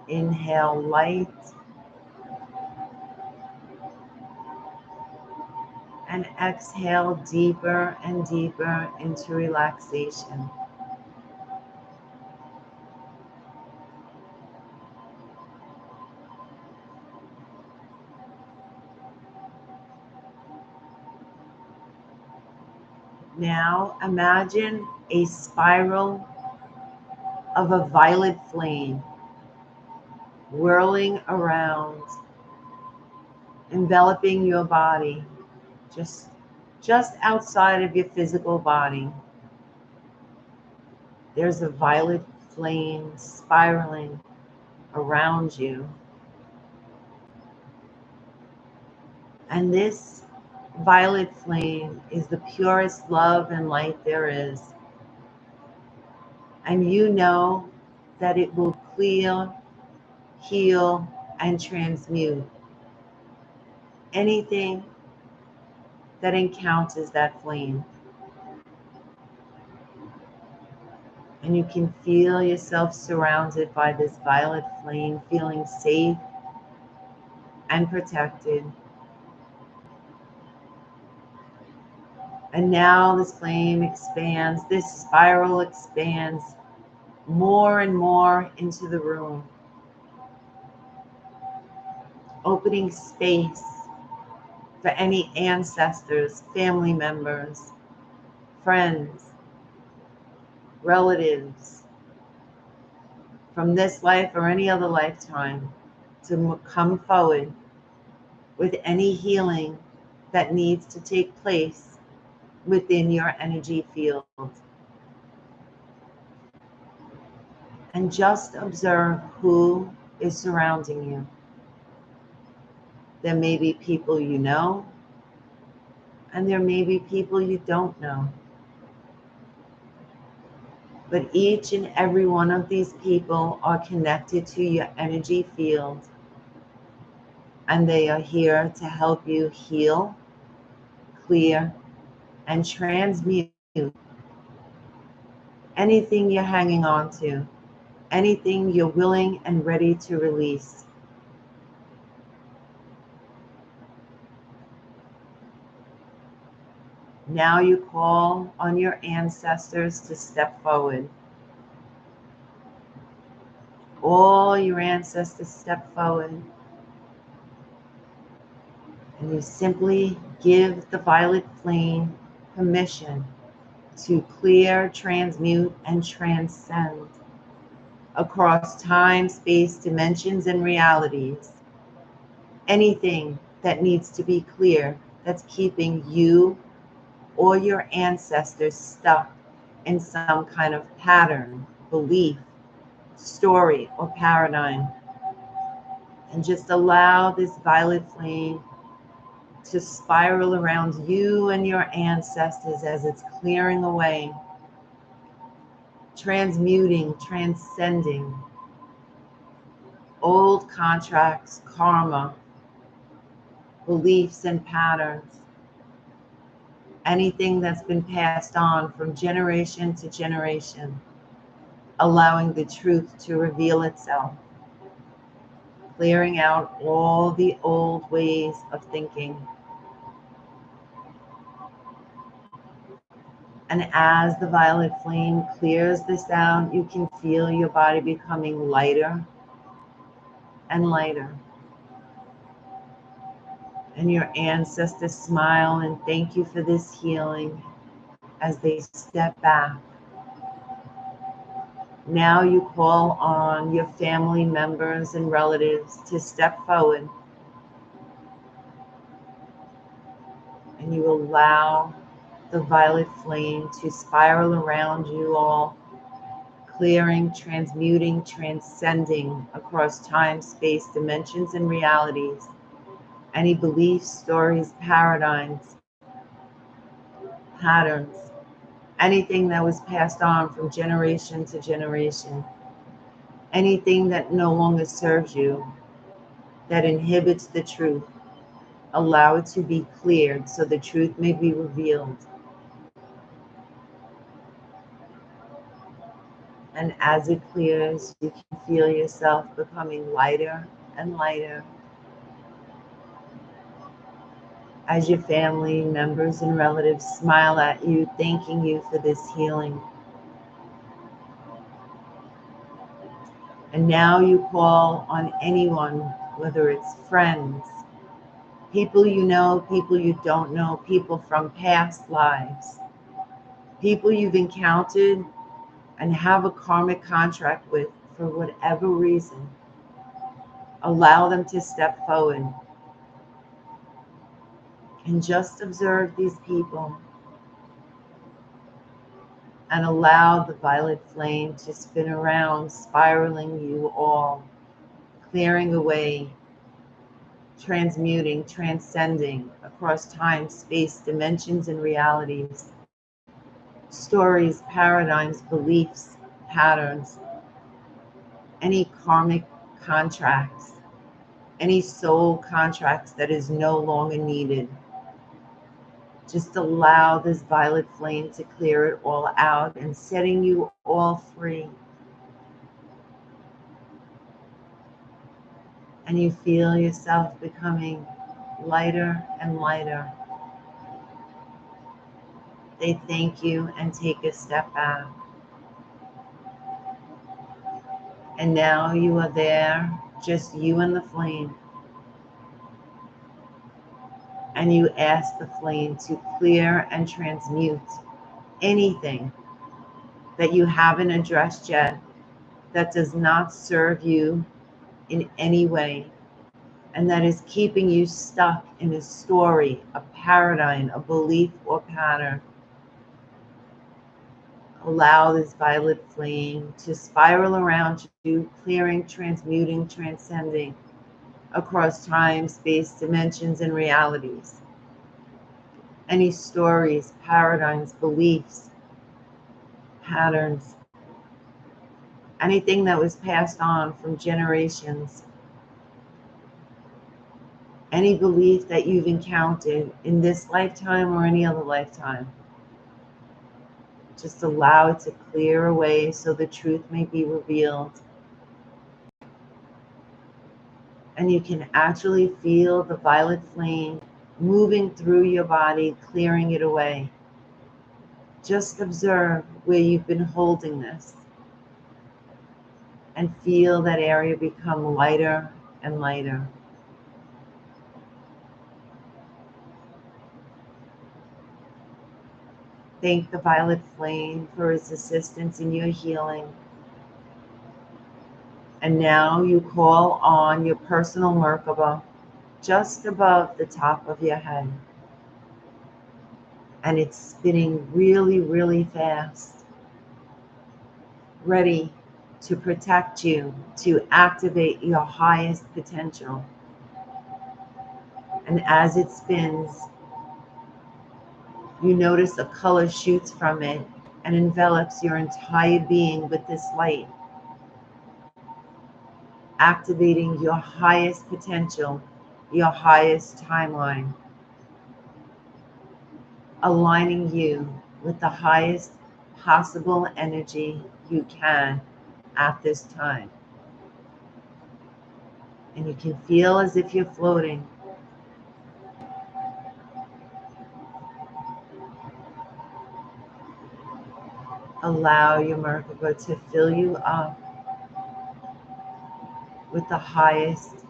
Inhale light. And exhale deeper and deeper into relaxation. Now imagine a spiral of a violet flame whirling around, enveloping your body, just outside of your physical body. There's a violet flame spiraling around you. And this violet flame is the purest love and light there is. And you know that it will clear, heal, and transmute anything that encounters that flame. And you can feel yourself surrounded by this violet flame, feeling safe and protected. And now this flame expands, this spiral expands more and more into the room, opening space for any ancestors, family members, friends, relatives from this life or any other lifetime to come forward with any healing that needs to take place within your energy field. And just observe who is surrounding you. There may be people you know, and there may be people you don't know. But each and every one of these people are connected to your energy field, and they are here to help you heal, clear, and transmute anything you're hanging on to, anything you're willing and ready to release. Now you call on your ancestors to step forward. All your ancestors step forward. And you simply give the violet flame permission to clear, transmute, and transcend across time, space, dimensions, and realities. Anything that needs to be clear that's keeping you or your ancestors stuck in some kind of pattern, belief, story, or paradigm. And just allow this violet flame to spiral around you and your ancestors as it's clearing away, transmuting, transcending old contracts, karma, beliefs and patterns, anything that's been passed on from generation to generation, allowing the truth to reveal itself, clearing out all the old ways of thinking. And as the violet flame clears this out, you can feel your body becoming lighter and lighter. And your ancestors smile and thank you for this healing as they step back. Now you call on your family members and relatives to step forward, and you allow the violet flame to spiral around you all, clearing, transmuting, transcending across time, space, dimensions, and realities, any beliefs, stories, paradigms, patterns, anything that was passed on from generation to generation, anything that no longer serves you, that inhibits the truth. Allow it to be cleared so the truth may be revealed. And as it clears, you can feel yourself becoming lighter and lighter as your family members and relatives smile at you, thanking you for this healing. And now you call on anyone, whether it's friends, people you know, people you don't know, people from past lives, people you've encountered and have a karmic contract with for whatever reason. Allow them to step forward and just observe these people and allow the violet flame to spin around, spiraling you all, clearing away, transmuting, transcending across time, space, dimensions, and realities, stories, paradigms, beliefs, patterns, any karmic contracts, any soul contracts that is no longer needed. Just allow this violet flame to clear it all out and setting you all free. And you feel yourself becoming lighter and lighter. They thank you and take a step back. And now you are there, just you and the flame. And you ask the flame to clear and transmute anything that you haven't addressed yet that does not serve you in any way, and that is keeping you stuck in a story, a paradigm, a belief, or pattern. Allow this violet flame to spiral around you, clearing, transmuting, transcending across time, space, dimensions, and realities. Any stories, paradigms, beliefs, patterns, anything that was passed on from generations, any belief that you've encountered in this lifetime or any other lifetime. Just allow it to clear away so the truth may be revealed. And you can actually feel the violet flame moving through your body, clearing it away. Just observe where you've been holding this and feel that area become lighter and lighter. Thank the violet flame for its assistance in your healing. And now you call on your personal Merkaba just above the top of your head. And it's spinning really, really fast, ready to protect you, to activate your highest potential. And as it spins, you notice a color shoots from it and envelops your entire being with this light, activating your highest potential, your highest timeline, aligning you with the highest possible energy you can at this time. And you can feel as if you're floating. Allow your Merkaba to fill you up with the highest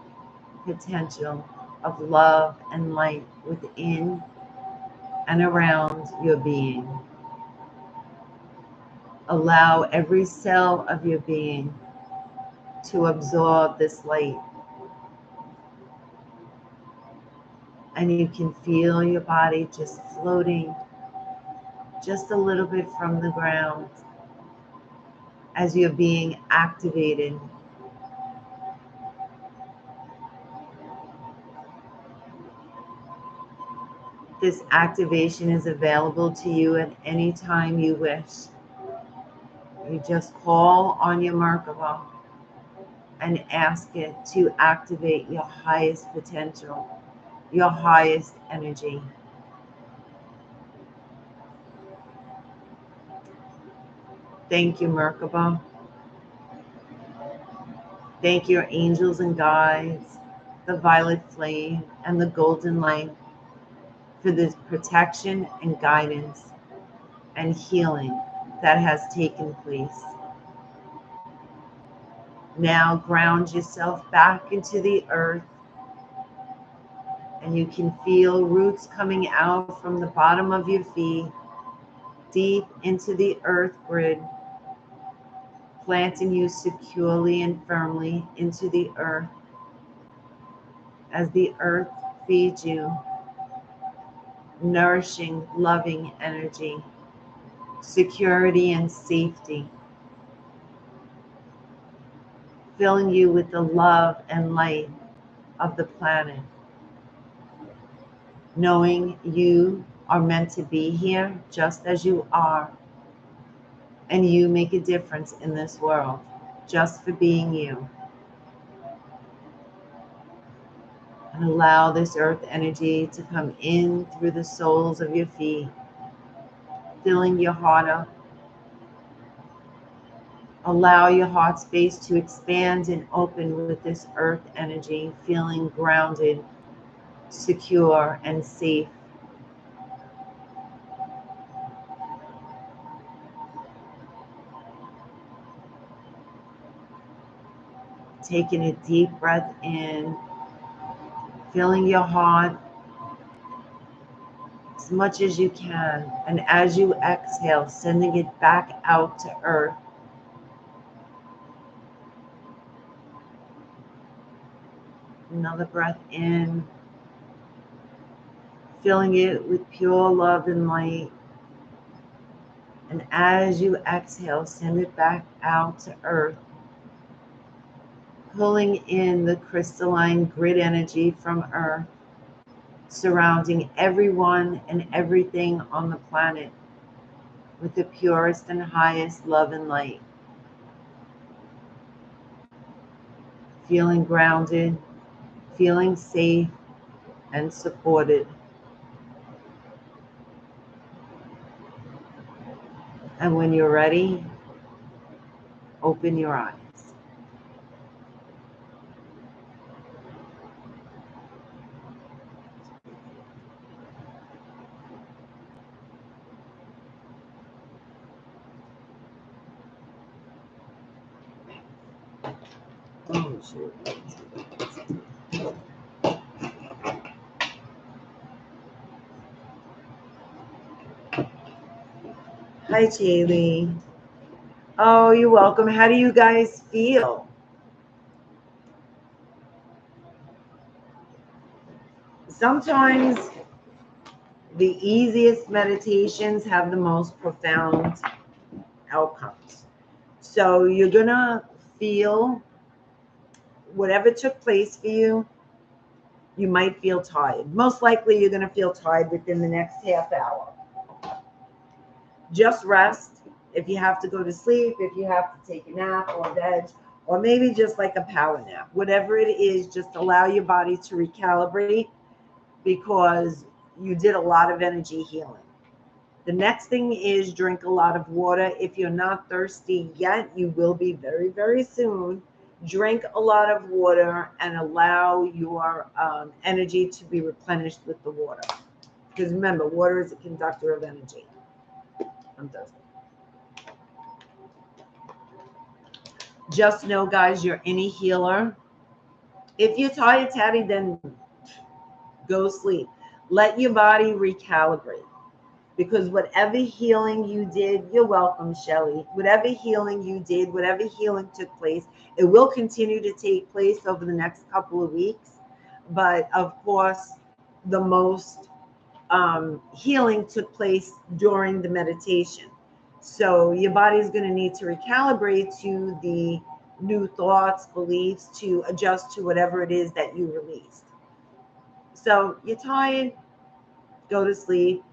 potential of love and light within and around your being. Allow every cell of your being to absorb this light. And you can feel your body just floating just a little bit from the ground as you're being activated. This activation is available to you at any time you wish. You just call on your Merkaba and ask it to activate your highest potential, your highest energy. Thank you, Merkaba. Thank your angels and guides, the violet flame and the golden light, for this protection and guidance and healing that has taken place. Now ground yourself back into the earth, and you can feel roots coming out from the bottom of your feet, deep into the earth grid, planting you securely and firmly into the earth as the earth feeds you nourishing, loving energy, security and safety, filling you with the love and light of the planet, knowing you are meant to be here just as you are, and you make a difference in this world just for being you. And allow this earth energy to come in through the soles of your feet, filling your heart up. Allow your heart space to expand and open with this earth energy, feeling grounded, secure, and safe. Taking a deep breath in, filling your heart as much as you can, and as you exhale, sending it back out to earth. Another breath in, filling it with pure love and light. And as you exhale, send it back out to earth, pulling in the crystalline grid energy from earth, surrounding everyone and everything on the planet with the purest and highest love and light. Feeling grounded, feeling safe and supported. And when you're ready, open your eyes. Oh, shoot. Hi, Jaylee. Oh, you're welcome. How do you guys feel? Sometimes the easiest meditations have the most profound outcomes. So you're gonna feel whatever took place for you. you might feel tired. Most likely you're going to feel tired within the next half hour. Just rest. If you have to go to sleep, if you have to take a nap or veg, or maybe just like a power nap, whatever it is, just allow your body to recalibrate because you did a lot of energy healing. The next thing is drink a lot of water. If you're not thirsty yet, you will be very, very soon. Drink a lot of water and allow your energy to be replenished with the water. Because remember, water is a conductor of energy. I'm thirsty. Just know, guys, you're any healer. If you're tired, Tatty, then go sleep. Let your body recalibrate. Because whatever healing you did, you're welcome, Shelly. Whatever healing you did, whatever healing took place, it will continue to take place over the next couple of weeks. But of course, the most healing took place during the meditation. So your body is going to need to recalibrate to the new thoughts, beliefs, to adjust to whatever it is that you released. So you're tired, go to sleep.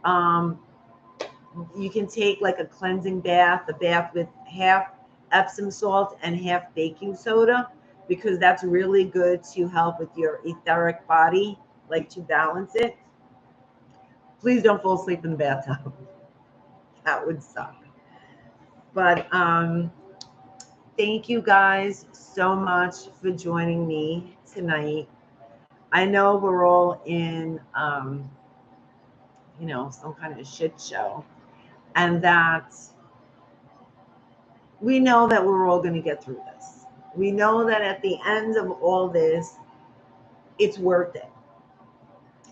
You can take like a cleansing bath, a bath with half Epsom salt and half baking soda, because that's really good to help with your etheric body, like to balance it. Please don't fall asleep in the bathtub. That would suck. But thank you guys so much for joining me tonight. I know we're all in, some kind of shit show, and that we know that we're all going to get through this. We know that at the end of all this, it's worth it.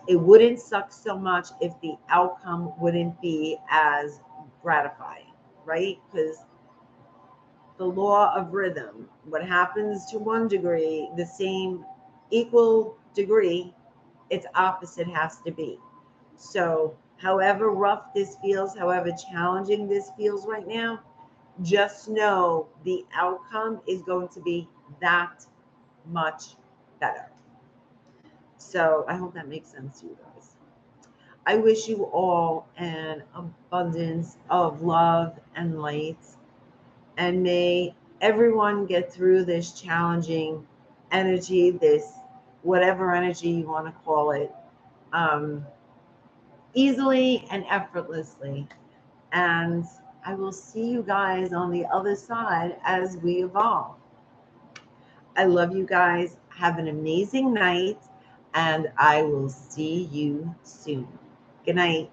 It wouldn't suck so much if the outcome wouldn't be as gratifying, right? Because the law of rhythm, what happens to one degree, the same equal degree, its opposite has to be. So however rough this feels, however challenging this feels right now, just know the outcome is going to be that much better. So I hope that makes sense to you guys. I wish you all an abundance of love and light, and may everyone get through this challenging energy, this whatever energy you want to call it, easily and effortlessly. And I will see you guys on the other side as we evolve. I love you guys. Have an amazing night, and I will see you soon. Good night.